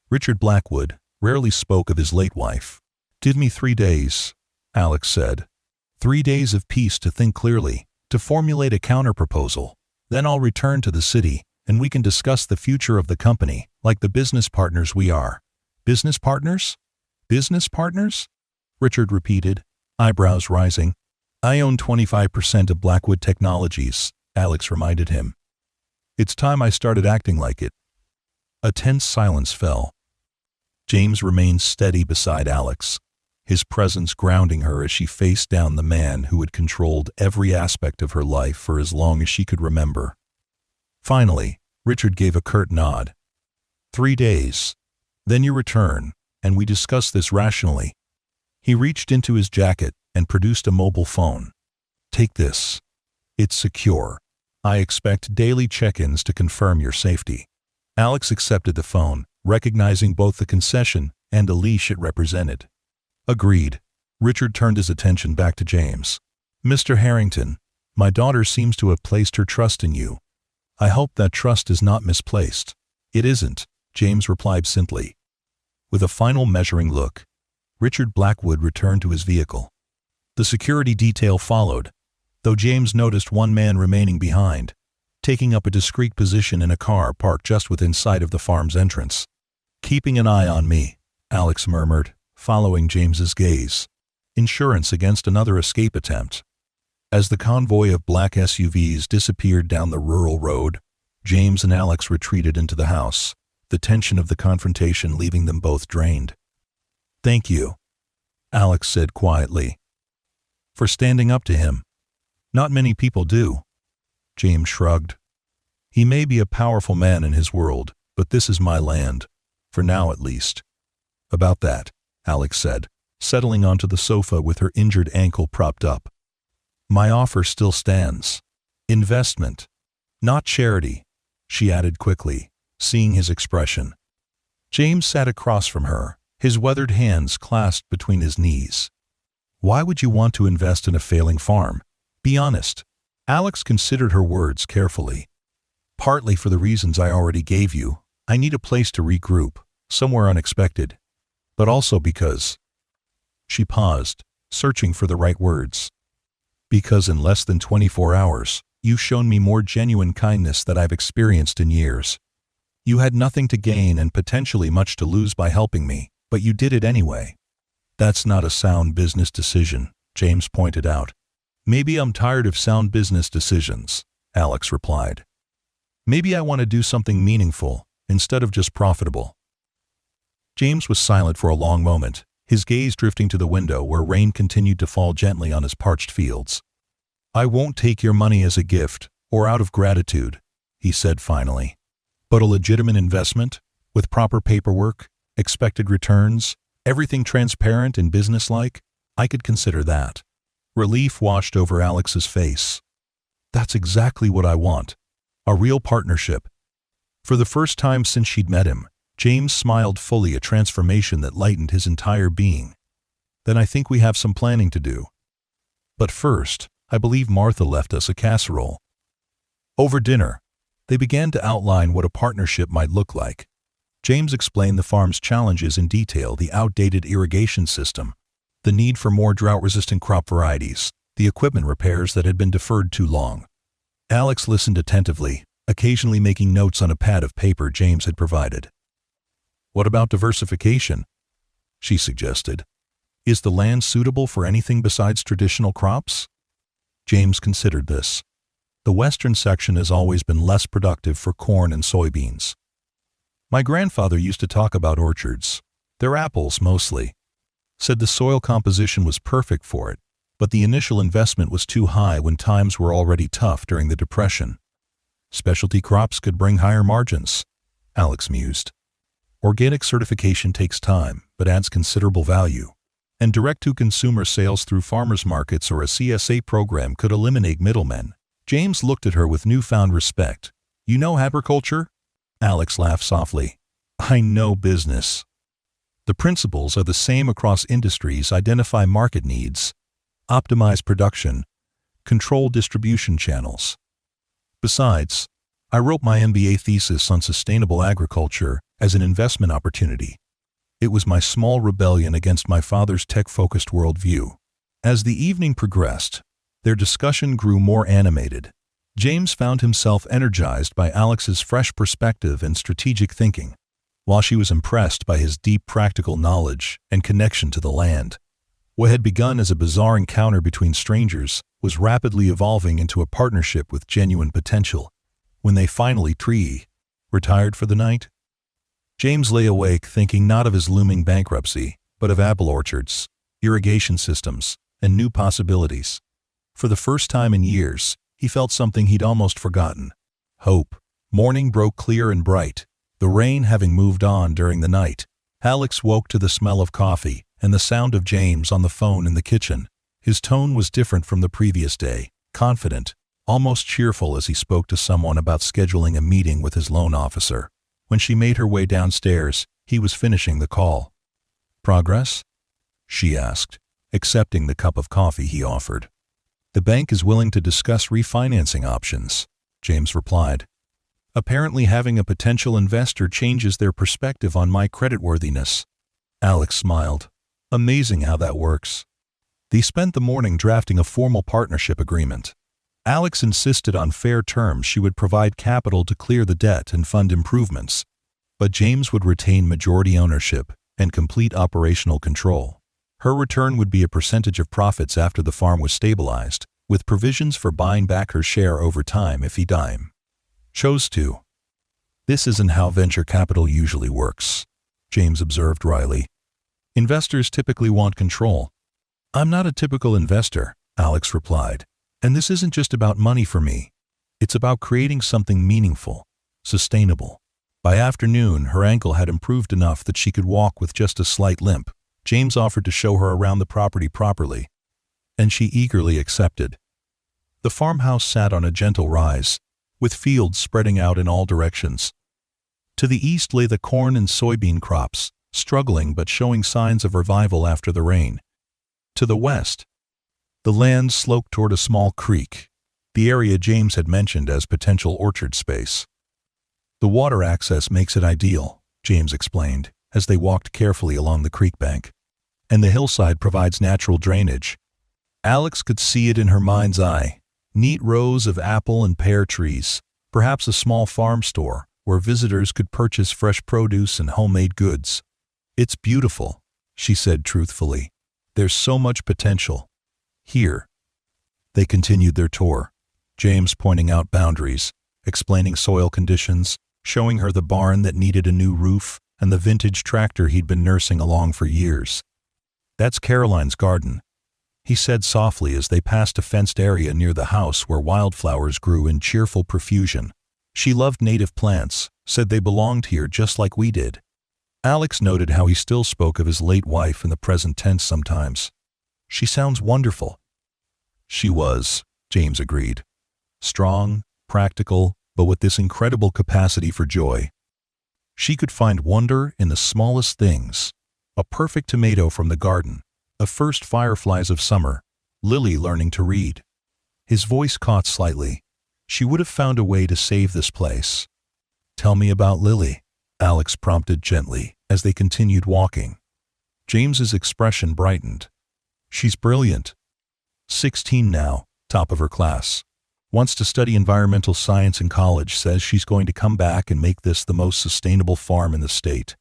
Richard Blackwood rarely spoke of his late wife. "Give me 3 days," Alex said. 3 days of peace to think clearly, to formulate a counterproposal. Then I'll return to the city, and we can discuss the future of the company, like the business partners we are." "Business partners? Business partners?" Richard repeated, eyebrows rising. "I own 25% of Blackwood Technologies," Alex reminded him. "It's time I started acting like it." A tense silence fell. James remained steady beside Alex, his presence grounding her as she faced down the man who had controlled every aspect of her life for as long as she could remember. Finally, Richard gave a curt nod. 3 days. Then you return, and we discuss this rationally." He reached into his jacket and produced a mobile phone. "Take this. It's secure. I expect daily check-ins to confirm your safety." Alex accepted the phone, recognizing both the concession and the leash it represented. "Agreed." Richard turned his attention back to James. "Mr. Harrington, my daughter seems to have placed her trust in you. I hope that trust is not misplaced." "It isn't," James replied simply. With a final measuring look, Richard Blackwood returned to his vehicle. The security detail followed, though James noticed one man remaining behind, taking up a discreet position in a car parked just within sight of the farm's entrance. "Keeping an eye on me," Alex murmured, following James's gaze. Insurance against another escape attempt. As the convoy of black SUVs disappeared down the rural road, James and Alex retreated into the house, the tension of the confrontation leaving them both drained. "Thank you," Alex said quietly, "for standing up to him. Not many people do." James shrugged. "He may be a powerful man in his world, but this is my land, for now at least." "About that," Alex said, settling onto the sofa with her injured ankle propped up. "My offer still stands. Investment, not charity," she added quickly, seeing his expression. James sat across from her, his weathered hands clasped between his knees. "Why would you want to invest in a failing farm? Be honest." Alex considered her words carefully. "Partly for the reasons I already gave you. I need a place to regroup, somewhere unexpected. But also because—" She paused, searching for the right words. "Because in less than 24 hours, you've shown me more genuine kindness than I've experienced in years. You had nothing to gain and potentially much to lose by helping me, but you did it anyway." "That's not a sound business decision," James pointed out. "Maybe I'm tired of sound business decisions," Alex replied. "Maybe I want to do something meaningful, instead of just profitable." James was silent for a long moment, his gaze drifting to the window where rain continued to fall gently on his parched fields. "I won't take your money as a gift, or out of gratitude," he said finally. "But a legitimate investment, with proper paperwork, expected returns, everything transparent and businesslike, I could consider that." Relief washed over Alex's face. "That's exactly what I want. A real partnership." For the first time since she'd met him, James smiled fully, a transformation that lightened his entire being. "Then I think we have some planning to do. But first, I believe Martha left us a casserole." Over dinner, they began to outline what a partnership might look like. James explained the farm's challenges in detail: the outdated irrigation system, the need for more drought-resistant crop varieties, the equipment repairs that had been deferred too long. Alex listened attentively, occasionally making notes on a pad of paper James had provided. "What about diversification?" she suggested. Is the land suitable for anything besides traditional crops? James considered this. The western section has always been less productive for corn and soybeans. My grandfather used to talk about orchards. They're apples mostly. Said the soil composition was perfect for it, but the initial investment was too high when times were already tough during the Depression. Specialty crops could bring higher margins, Alex mused. Organic certification takes time, but adds considerable value. And direct-to-consumer sales through farmers markets or a CSA program could eliminate middlemen. James looked at her with newfound respect. You know agriculture? Alex laughed softly. I know business. The principles are the same across industries. Identify market needs, optimize production, control distribution channels. Besides, I wrote my MBA thesis on sustainable agriculture as an investment opportunity. It was my small rebellion against my father's tech-focused worldview. As the evening progressed, their discussion grew more animated. James found himself energized by Alex's fresh perspective and strategic thinking, while she was impressed by his deep practical knowledge and connection to the land. What had begun as a bizarre encounter between strangers was rapidly evolving into a partnership with genuine potential. When they finally retired for the night, James lay awake thinking not of his looming bankruptcy, but of apple orchards, irrigation systems, and new possibilities. For the first time in years, he felt something he'd almost forgotten: hope. Morning broke clear and bright, the rain having moved on during the night. Alex woke to the smell of coffee and the sound of James on the phone in the kitchen. His tone was different from the previous day, confident, almost cheerful as he spoke to someone about scheduling a meeting with his loan officer. When she made her way downstairs, he was finishing the call. Progress? She asked, accepting the cup of coffee he offered. The bank is willing to discuss refinancing options, James replied. Apparently having a potential investor changes their perspective on my creditworthiness. Alex smiled. Amazing how that works. They spent the morning drafting a formal partnership agreement. Alex insisted on fair terms. She would provide capital to clear the debt and fund improvements, but James would retain majority ownership and complete operational control. Her return would be a percentage of profits after the farm was stabilized, with provisions for buying back her share over time if he chose to. This isn't how venture capital usually works, James observed wryly. Investors typically want control. I'm not a typical investor, Alex replied. And this isn't just about money for me. It's about creating something meaningful, sustainable. By afternoon, her ankle had improved enough that she could walk with just a slight limp. James offered to show her around the property properly, and she eagerly accepted. The farmhouse sat on a gentle rise, with fields spreading out in all directions. To the east lay the corn and soybean crops, struggling but showing signs of revival after the rain. To the west, the land sloped toward a small creek, the area James had mentioned as potential orchard space. The water access makes it ideal, James explained, as they walked carefully along the creek bank. And the hillside provides natural drainage. Alex could see it in her mind's eye. Neat rows of apple and pear trees, perhaps a small farm store where visitors could purchase fresh produce and homemade goods. It's beautiful, she said truthfully. There's so much potential. Here. They continued their tour, James pointing out boundaries, explaining soil conditions, showing her the barn that needed a new roof and the vintage tractor he'd been nursing along for years. That's Caroline's garden, he said softly as they passed a fenced area near the house where wildflowers grew in cheerful profusion. She loved native plants, said they belonged here just like we did. Alex noted how he still spoke of his late wife in the present tense sometimes. She sounds wonderful. She was, James agreed. Strong, practical, but with this incredible capacity for joy. She could find wonder in the smallest things. A perfect tomato from the garden, the first fireflies of summer, Lily learning to read. His voice caught slightly. She would have found a way to save this place. Tell me about Lily, Alex prompted gently as they continued walking. James's expression brightened. She's brilliant. 16 now, top of her class. Wants to study environmental science in college, says she's going to come back and make this the most sustainable farm in the state.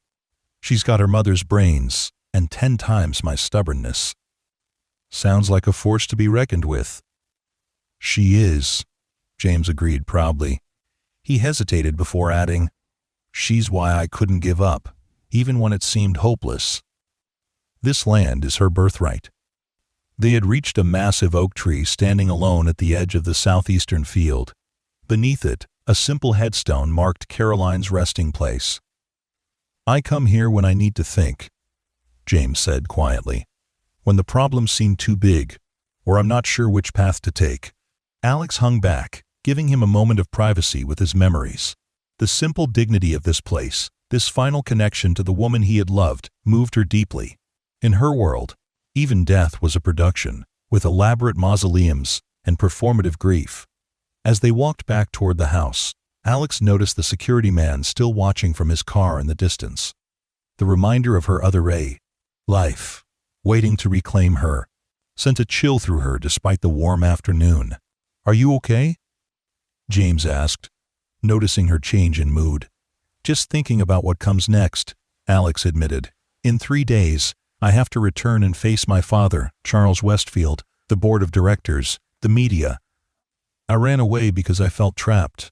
She's got her mother's brains, and 10 times my stubbornness. Sounds like a force to be reckoned with. She is, James agreed proudly. He hesitated before adding, she's why I couldn't give up, even when it seemed hopeless. This land is her birthright. They had reached a massive oak tree standing alone at the edge of the southeastern field. Beneath it, a simple headstone marked Caroline's resting place. I come here when I need to think, James said quietly. When the problem seemed too big, or I'm not sure which path to take. Alex hung back, giving him a moment of privacy with his memories. The simple dignity of this place, this final connection to the woman he had loved, moved her deeply. In her world, even death was a production, with elaborate mausoleums and performative grief. As they walked back toward the house, Alex noticed the security man still watching from his car in the distance. The reminder of her other life, waiting to reclaim her, sent a chill through her despite the warm afternoon. Are you okay? James asked, noticing her change in mood. Just thinking about what comes next, Alex admitted. In 3 days, I have to return and face my father, Charles Westfield, the board of directors, the media. I ran away because I felt trapped,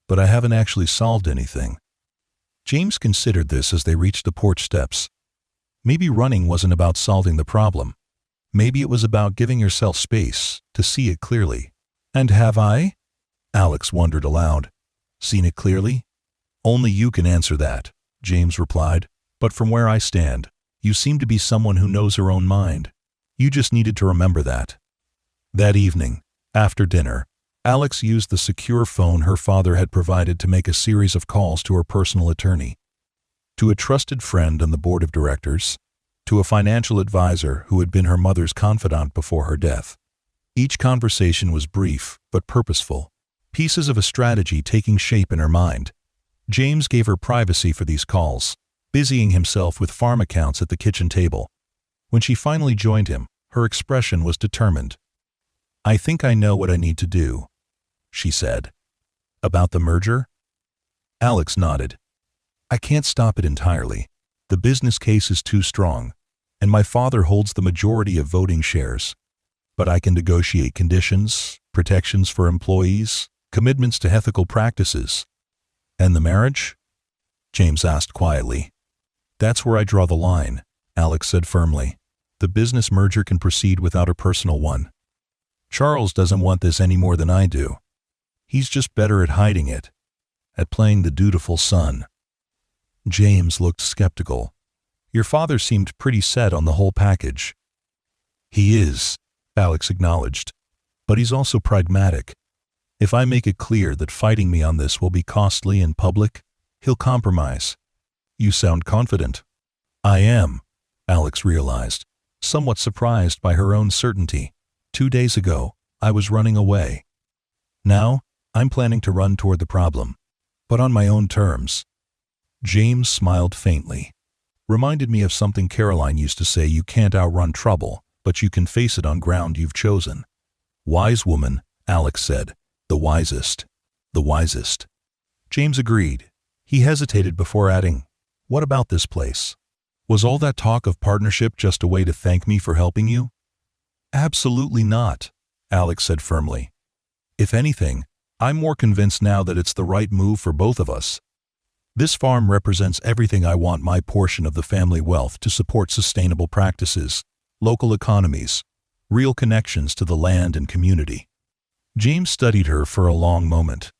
but I haven't actually solved anything. James considered this as they reached the porch steps. Maybe running wasn't about solving the problem. Maybe it was about giving yourself space to see it clearly. And have I? Alex wondered aloud. Seen it clearly? Only you can answer that, James replied. But from where I stand, you seem to be someone who knows her own mind. You just needed to remember that. That evening, after dinner, Alex used the secure phone her father had provided to make a series of calls to her personal attorney, to a trusted friend on the board of directors, to a financial advisor who had been her mother's confidant before her death. Each conversation was brief but purposeful, pieces of a strategy taking shape in her mind. James gave her privacy for these calls, busying himself with farm accounts at the kitchen table. When she finally joined him, her expression was determined. I think I know what I need to do, she said. About the merger? Alex nodded. I can't stop it entirely. The business case is too strong, and my father holds the majority of voting shares. But I can negotiate conditions, protections for employees, commitments to ethical practices. And the marriage? James asked quietly. That's where I draw the line, Alex said firmly. The business merger can proceed without a personal one. Charles doesn't want this any more than I do. He's just better at hiding it, at playing the dutiful son. James looked skeptical. Your father seemed pretty set on the whole package. He is, Alex acknowledged, but he's also pragmatic. If I make it clear that fighting me on this will be costly in public, he'll compromise. You sound confident. I am, Alex realized, somewhat surprised by her own certainty. 2 days ago, I was running away. Now, I'm planning to run toward the problem, but on my own terms. James smiled faintly. Reminded me of something Caroline used to say: you can't outrun trouble, but you can face it on ground you've chosen. Wise woman, Alex said. The wisest. The wisest. James agreed. He hesitated before adding, what about this place? Was all that talk of partnership just a way to thank me for helping you? Absolutely not, Alex said firmly. If anything, I'm more convinced now that it's the right move for both of us. This farm represents everything I want my portion of the family wealth to support: sustainable practices, local economies, real connections to the land and community. James studied her for a long moment.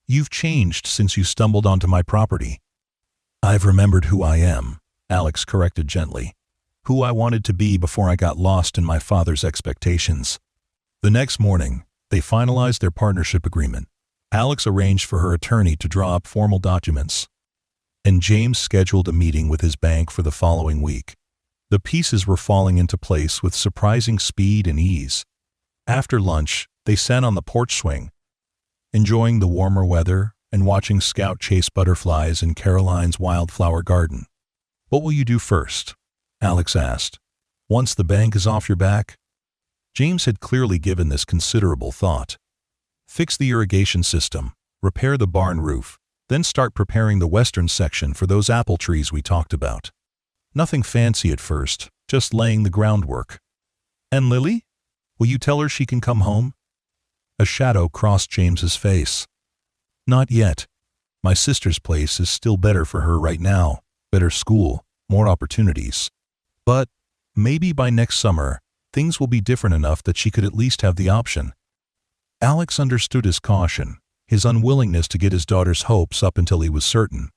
You've changed since you stumbled onto my property. I've remembered who I am, Alex corrected gently. Who I wanted to be before I got lost in my father's expectations. The next morning, they finalized their partnership agreement. Alex arranged for her attorney to draw up formal documents, and James scheduled a meeting with his bank for the following week. The pieces were falling into place with surprising speed and ease. After lunch, they sat on the porch swing, enjoying the warmer weather and watching Scout chase butterflies in Caroline's wildflower garden. What will you do first? Alex asked. Once the bank is off your back? James had clearly given this considerable thought. Fix the irrigation system, repair the barn roof, then start preparing the western section for those apple trees we talked about. Nothing fancy at first, just laying the groundwork. And Lily? Will you tell her she can come home? A shadow crossed James's face. Not yet. My sister's place is still better for her right now. Better school, more opportunities. But maybe by next summer, things will be different enough that she could at least have the option. Alex understood his caution, his unwillingness to get his daughter's hopes up until he was certain.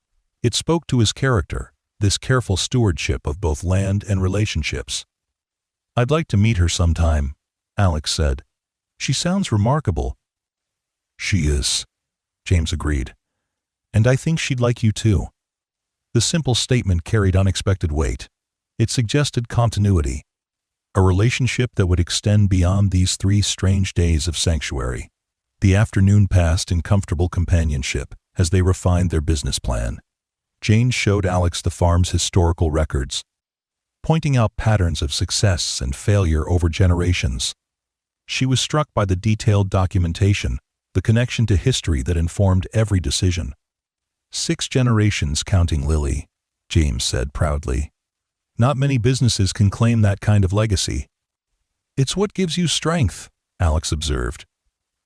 It spoke to his character, this careful stewardship of both land and relationships. I'd like to meet her sometime, Alex said. She sounds remarkable. She is, James agreed. And I think she'd like you too. The simple statement carried unexpected weight. It suggested continuity, a relationship that would extend beyond these 3 strange days of sanctuary. The afternoon passed in comfortable companionship as they refined their business plan. Jane showed Alex the farm's historical records, pointing out patterns of success and failure over generations. She was struck by the detailed documentation, the connection to history that informed every decision. 6 generations counting Lily, James said proudly. Not many businesses can claim that kind of legacy. It's what gives you strength, Alex observed,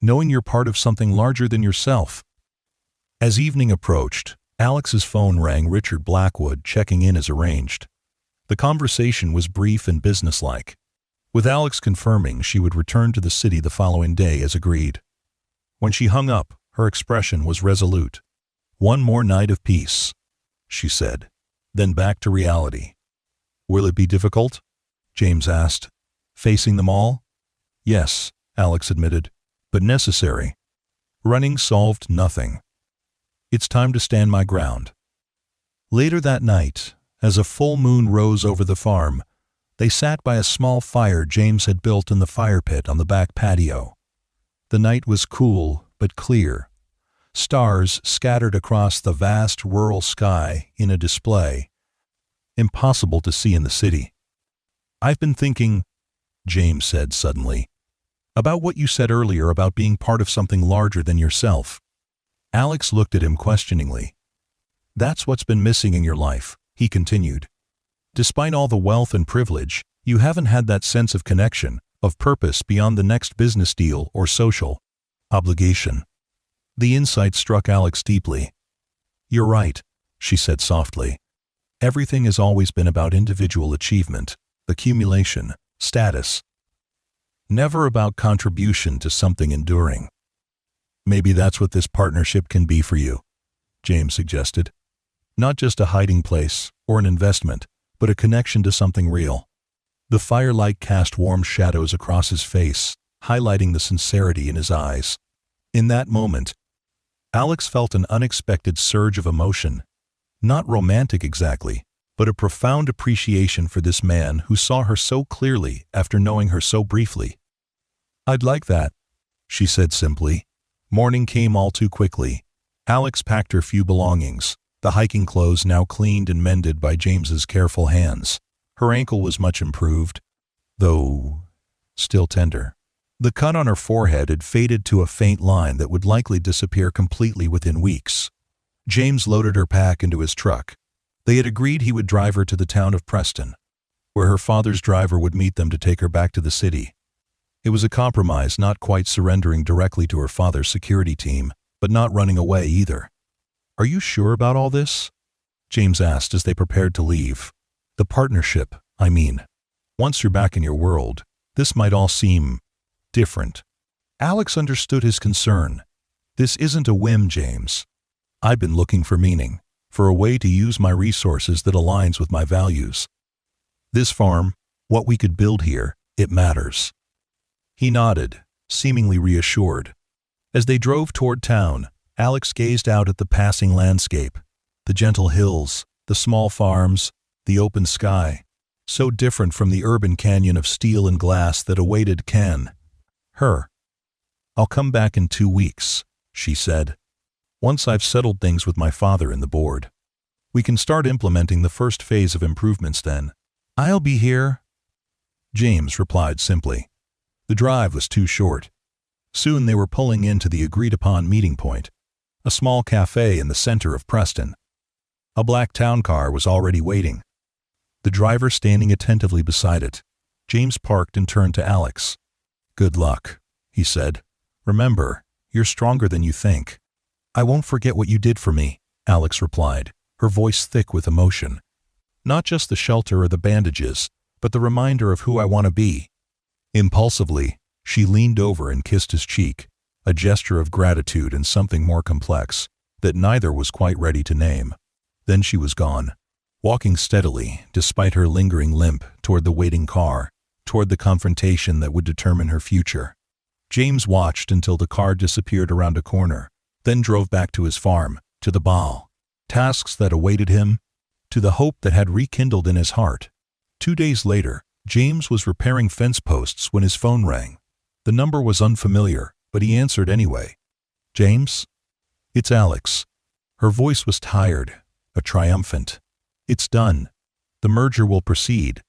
knowing you're part of something larger than yourself. As evening approached, Alex's phone rang. Richard Blackwood checking in as arranged. The conversation was brief and businesslike, with Alex confirming she would return to the city the following day as agreed. When she hung up, her expression was resolute. One more night of peace, she said, then back to reality. Will it be difficult? James asked. Facing them all? Yes, Alex admitted, but necessary. Running solved nothing. It's time to stand my ground. Later that night, as a full moon rose over the farm, they sat by a small fire James had built in the fire pit on the back patio. The night was cool but clear. Stars scattered across the vast rural sky in a display, impossible to see in the city. I've been thinking, James said suddenly, about what you said earlier about being part of something larger than yourself. Alex looked at him questioningly. That's what's been missing in your life, he continued. Despite all the wealth and privilege, you haven't had that sense of connection, of purpose beyond the next business deal or social obligation. The insight struck Alex deeply. You're right, she said softly. Everything has always been about individual achievement, accumulation, status. Never about contribution to something enduring. Maybe that's what this partnership can be for you, James suggested. Not just a hiding place or an investment, but a connection to something real. The firelight cast warm shadows across his face, highlighting the sincerity in his eyes. In that moment, Alex felt an unexpected surge of emotion. Not romantic exactly, but a profound appreciation for this man who saw her so clearly after knowing her so briefly. I'd like that, she said simply. Morning came all too quickly. Alex packed her few belongings, the hiking clothes now cleaned and mended by James's careful hands. Her ankle was much improved, though still tender. The cut on her forehead had faded to a faint line that would likely disappear completely within weeks. James loaded her pack into his truck. They had agreed he would drive her to the town of Preston, where her father's driver would meet them to take her back to the city. It was a compromise, not quite surrendering directly to her father's security team, but not running away either. Are you sure about all this? James asked as they prepared to leave. The partnership, I mean. Once you're back in your world, this might all seem different. Alex understood his concern. This isn't a whim, James. I've been looking for meaning, for a way to use my resources that aligns with my values. This farm, what we could build here, it matters. He nodded, seemingly reassured. As they drove toward town, Alex gazed out at the passing landscape, the gentle hills, the small farms, the open sky, so different from the urban canyon of steel and glass that awaited her. I'll come back in 2 weeks, she said. Once I've settled things with my father and the board. We can start implementing the first phase of improvements then. I'll be here, James replied simply. The drive was too short. Soon they were pulling into the agreed-upon meeting point, a small cafe in the center of Preston. A black town car was already waiting. the driver standing attentively beside it. James parked and turned to Alex. "Good luck," he said. "Remember, you're stronger than you think." "I won't forget what you did for me," Alex replied, her voice thick with emotion. "Not just the shelter or the bandages, but the reminder of who I want to be." Impulsively, she leaned over and kissed his cheek, a gesture of gratitude and something more complex that neither was quite ready to name. Then she was gone, walking steadily, despite her lingering limp, toward the waiting car, toward the confrontation that would determine her future. James watched until the car disappeared around a corner, then drove back to his farm, to the ball, tasks that awaited him, to the hope that had rekindled in his heart. 2 days later, James was repairing fence posts when his phone rang. The number was unfamiliar, but he answered anyway. "James? It's Alex." Her voice was tired, triumphant. "It's done. The merger will proceed.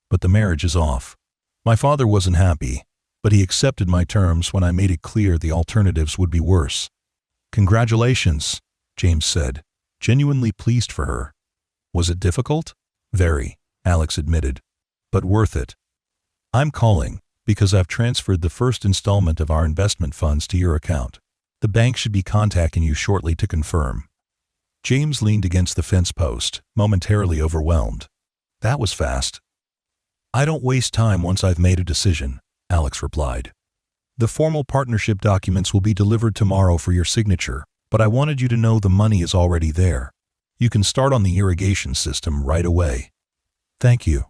But the marriage is off. My father wasn't happy, but he accepted my terms when I made it clear the alternatives would be worse." "Congratulations," James said, genuinely pleased for her. "Was it difficult?" "Very," Alex admitted. "But worth it. I'm calling because I've transferred the first installment of our investment funds to your account. The bank should be contacting you shortly to confirm." James leaned against the fence post, momentarily overwhelmed. "That was fast." "I don't waste time once I've made a decision," Alex replied. "The formal partnership documents will be delivered tomorrow for your signature, but I wanted you to know the money is already there. You can start on the irrigation system right away." "Thank you,"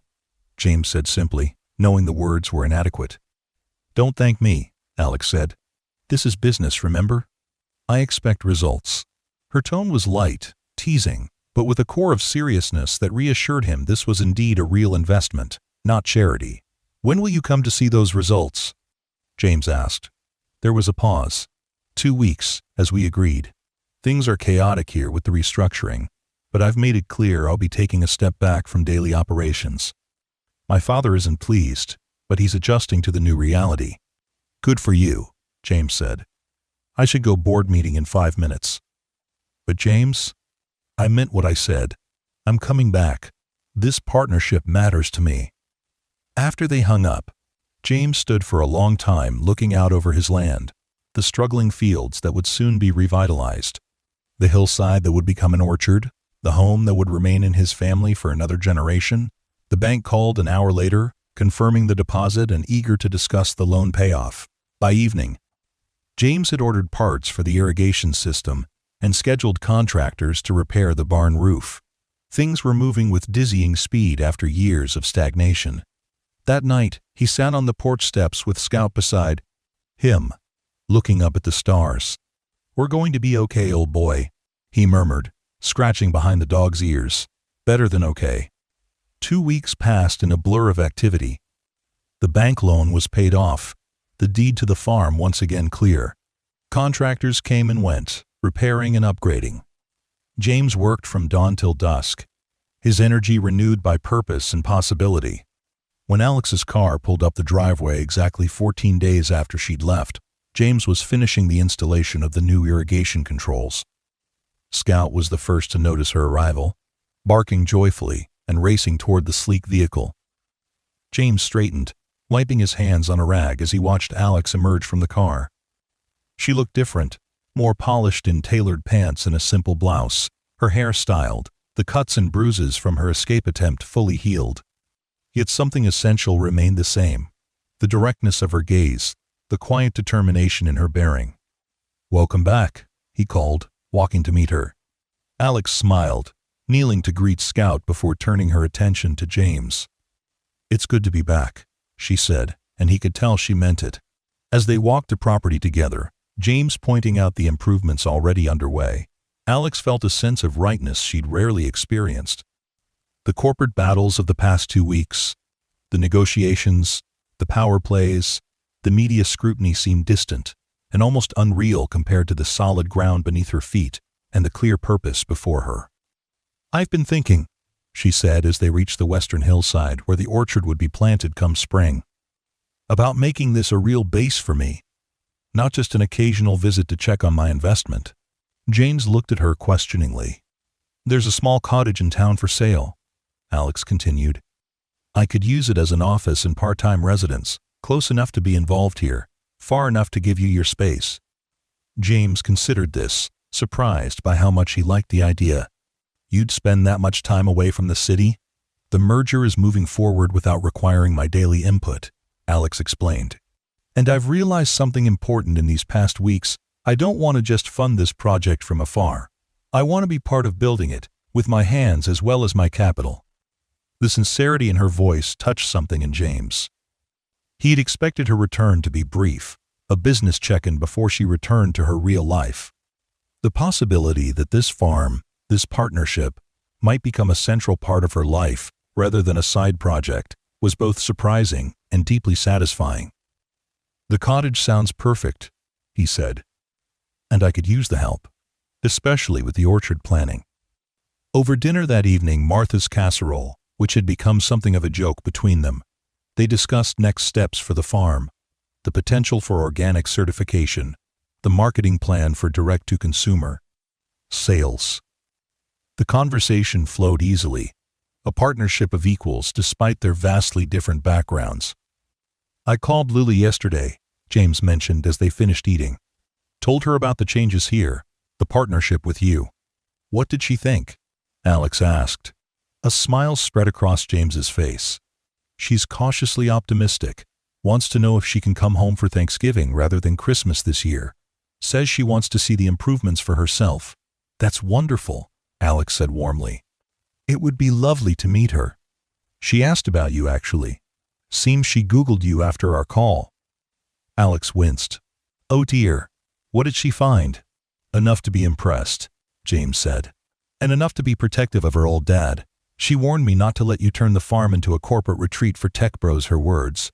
James said simply, knowing the words were inadequate. "Don't thank me," Alex said. "This is business, remember? I expect results." Her tone was light, teasing, but with a core of seriousness that reassured him this was indeed a real investment, not charity. "When will you come to see those results?" James asked. There was a pause. 2 weeks, as we agreed. Things are chaotic here with the restructuring, but I've made it clear I'll be taking a step back from daily operations. My father isn't pleased, but he's adjusting to the new reality. "Good for you," James said. "I should go board meeting in 5 minutes." "But James, I meant what I said. I'm coming back. This partnership matters to me." After they hung up, James stood for a long time looking out over his land, the struggling fields that would soon be revitalized, the hillside that would become an orchard, the home that would remain in his family for another generation. The bank called an hour later, confirming the deposit and eager to discuss the loan payoff. By evening, James had ordered parts for the irrigation system and scheduled contractors to repair the barn roof. Things were moving with dizzying speed after years of stagnation. That night, he sat on the porch steps with Scout beside him, looking up at the stars. "We're going to be okay, old boy," he murmured, scratching behind the dog's ears. "Better than okay." 2 weeks passed in a blur of activity. The bank loan was paid off, the deed to the farm once again clear. Contractors came and went, repairing and upgrading. James worked from dawn till dusk, his energy renewed by purpose and possibility. When Alex's car pulled up the driveway exactly 14 days after she'd left, James was finishing the installation of the new irrigation controls. Scout was the first to notice her arrival, barking joyfully and racing toward the sleek vehicle. James straightened, wiping his hands on a rag as he watched Alex emerge from the car. She looked different, more polished in tailored pants and a simple blouse, her hair styled, the cuts and bruises from her escape attempt fully healed. Yet something essential remained the same, the directness of her gaze, the quiet determination in her bearing. "Welcome back," he called, walking to meet her. Alex smiled, kneeling to greet Scout before turning her attention to James. "It's good to be back," she said, and he could tell she meant it. As they walked the property together, James pointing out the improvements already underway, Alex felt a sense of rightness she'd rarely experienced. The corporate battles of the past 2 weeks, the negotiations, the power plays, the media scrutiny seemed distant and almost unreal compared to the solid ground beneath her feet and the clear purpose before her. "I've been thinking," she said as they reached the western hillside where the orchard would be planted come spring, "about making this a real base for me, not just an occasional visit to check on my investment." James looked at her questioningly. "There's a small cottage in town for sale. Alex continued. I could use it as an office and part-time residence, close enough to be involved here, far enough to give you your space. James considered this, surprised by how much he liked the idea. You'd spend that much time away from the city? The merger is moving forward without requiring my daily input, Alex explained. And I've realized something important in these past weeks. I don't want to just fund this project from afar. I want to be part of building it, with my hands as well as my capital. The sincerity in her voice touched something in James. He'd expected her return to be brief, a business check-in before she returned to her real life. The possibility that this farm, this partnership, might become a central part of her life rather than a side project was both surprising and deeply satisfying. The cottage sounds perfect, he said. And I could use the help, especially with the orchard planning. Over dinner that evening, Martha's casserole, which had become something of a joke between them, they discussed next steps for the farm, the potential for organic certification, the marketing plan for direct-to-consumer sales. The conversation flowed easily, a partnership of equals despite their vastly different backgrounds. I called Lily yesterday, James mentioned as they finished eating. Told her about the changes here, the partnership with you. What did she think? Alex asked. A smile spread across James's face. She's cautiously optimistic, wants to know if she can come home for Thanksgiving rather than Christmas this year. Says she wants to see the improvements for herself. That's wonderful, Alex said warmly. It would be lovely to meet her. She asked about you, actually. Seems she Googled you after our call. Alex winced. Oh dear. What did she find? Enough to be impressed, James said. And enough to be protective of her old dad. She warned me not to let you turn the farm into a corporate retreat for tech bros, her words.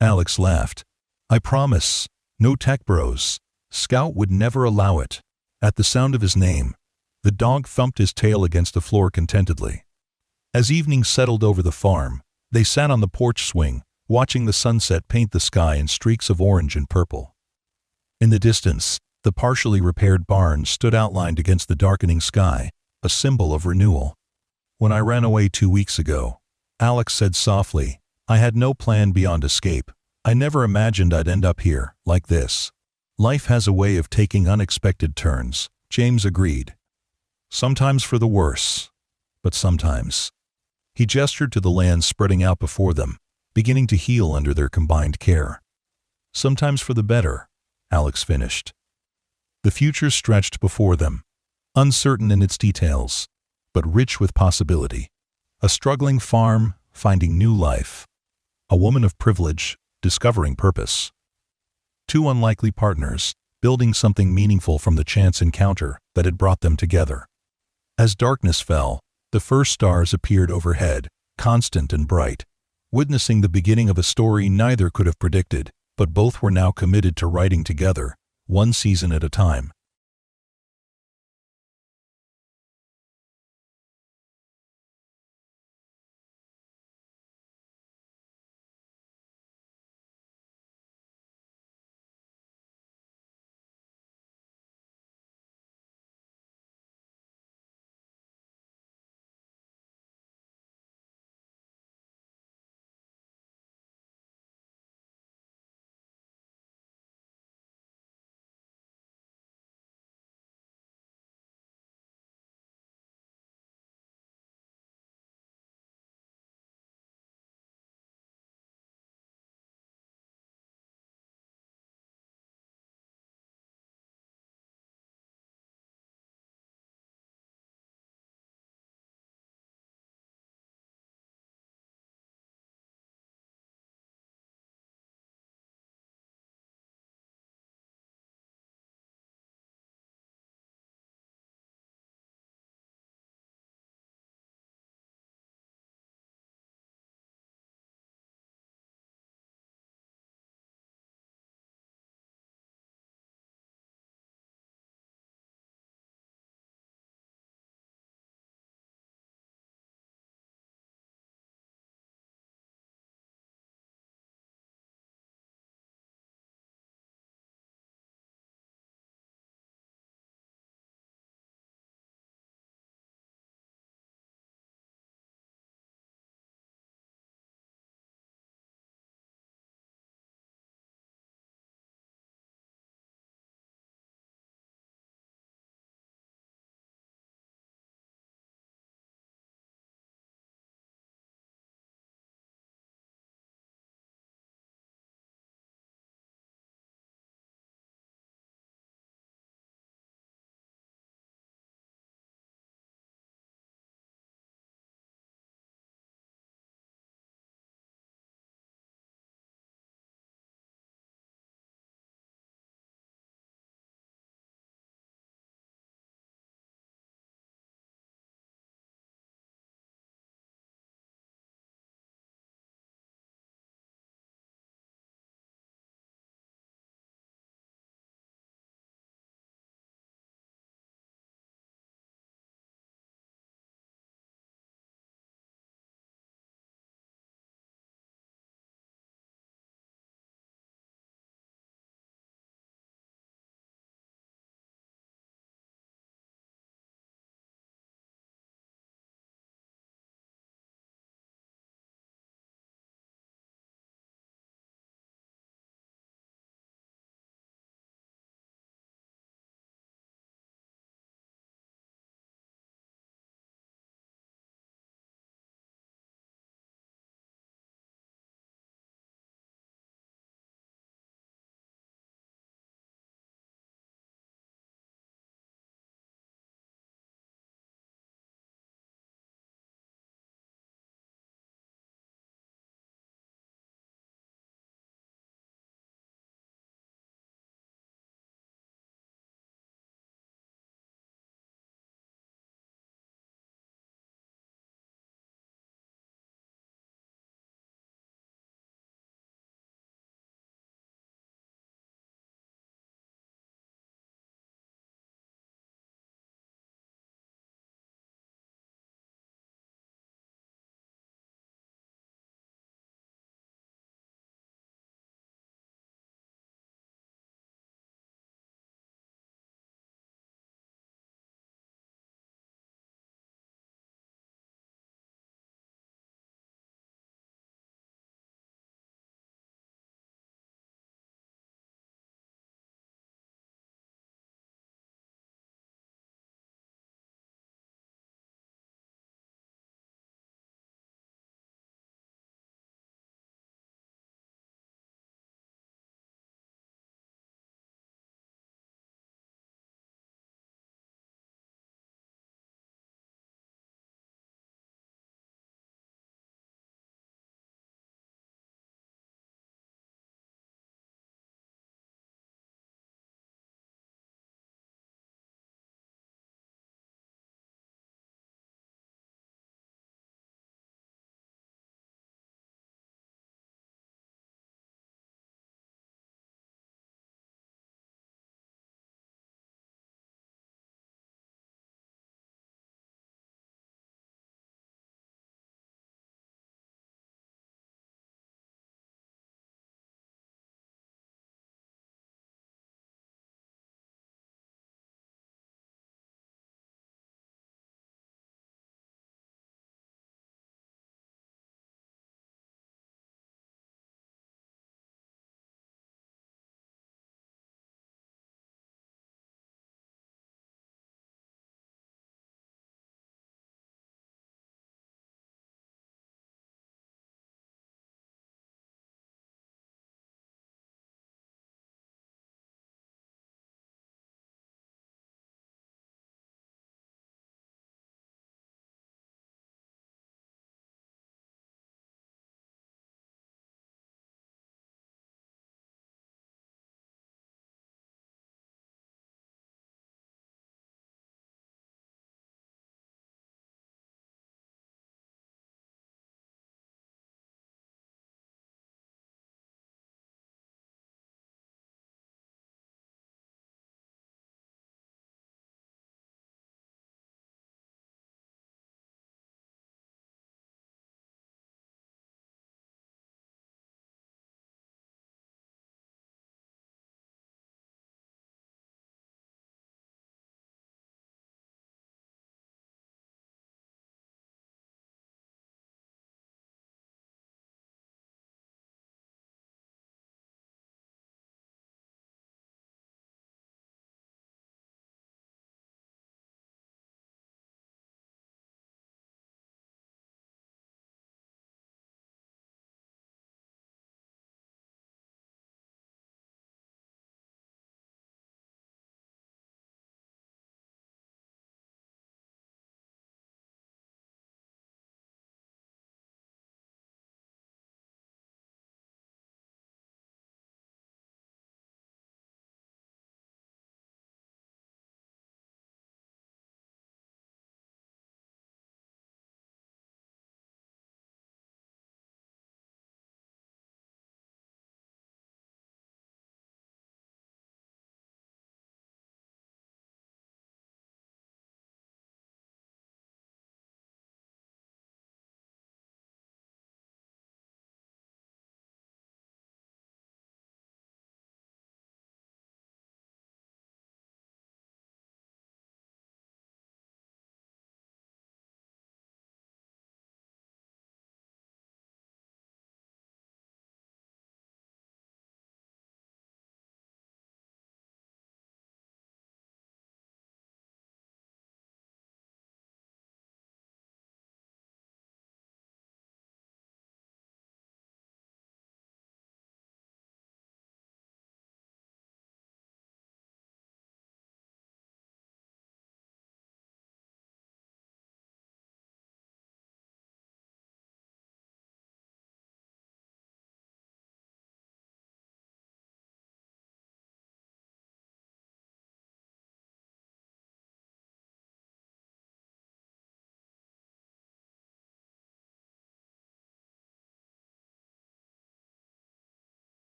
Alex laughed. I promise. No tech bros. Scout would never allow it. At the sound of his name, the dog thumped his tail against the floor contentedly. As evening settled over the farm, they sat on the porch swing, watching the sunset paint the sky in streaks of orange and purple. In the distance, the partially repaired barn stood outlined against the darkening sky, a symbol of renewal. When I ran away 2 weeks ago, Alex said softly, I had no plan beyond escape. I never imagined I'd end up here, like this. Life has a way of taking unexpected turns, James agreed. Sometimes for the worse, but sometimes. He gestured to the land spreading out before them, beginning to heal under their combined care. Sometimes for the better, Alex finished. The future stretched before them, uncertain in its details, but rich with possibility. A struggling farm, finding new life. A woman of privilege, discovering purpose. Two unlikely partners, building something meaningful from the chance encounter that had brought them together. As darkness fell, the first stars appeared overhead, constant and bright, witnessing the beginning of a story neither could have predicted, but both were now committed to writing together, one season at a time.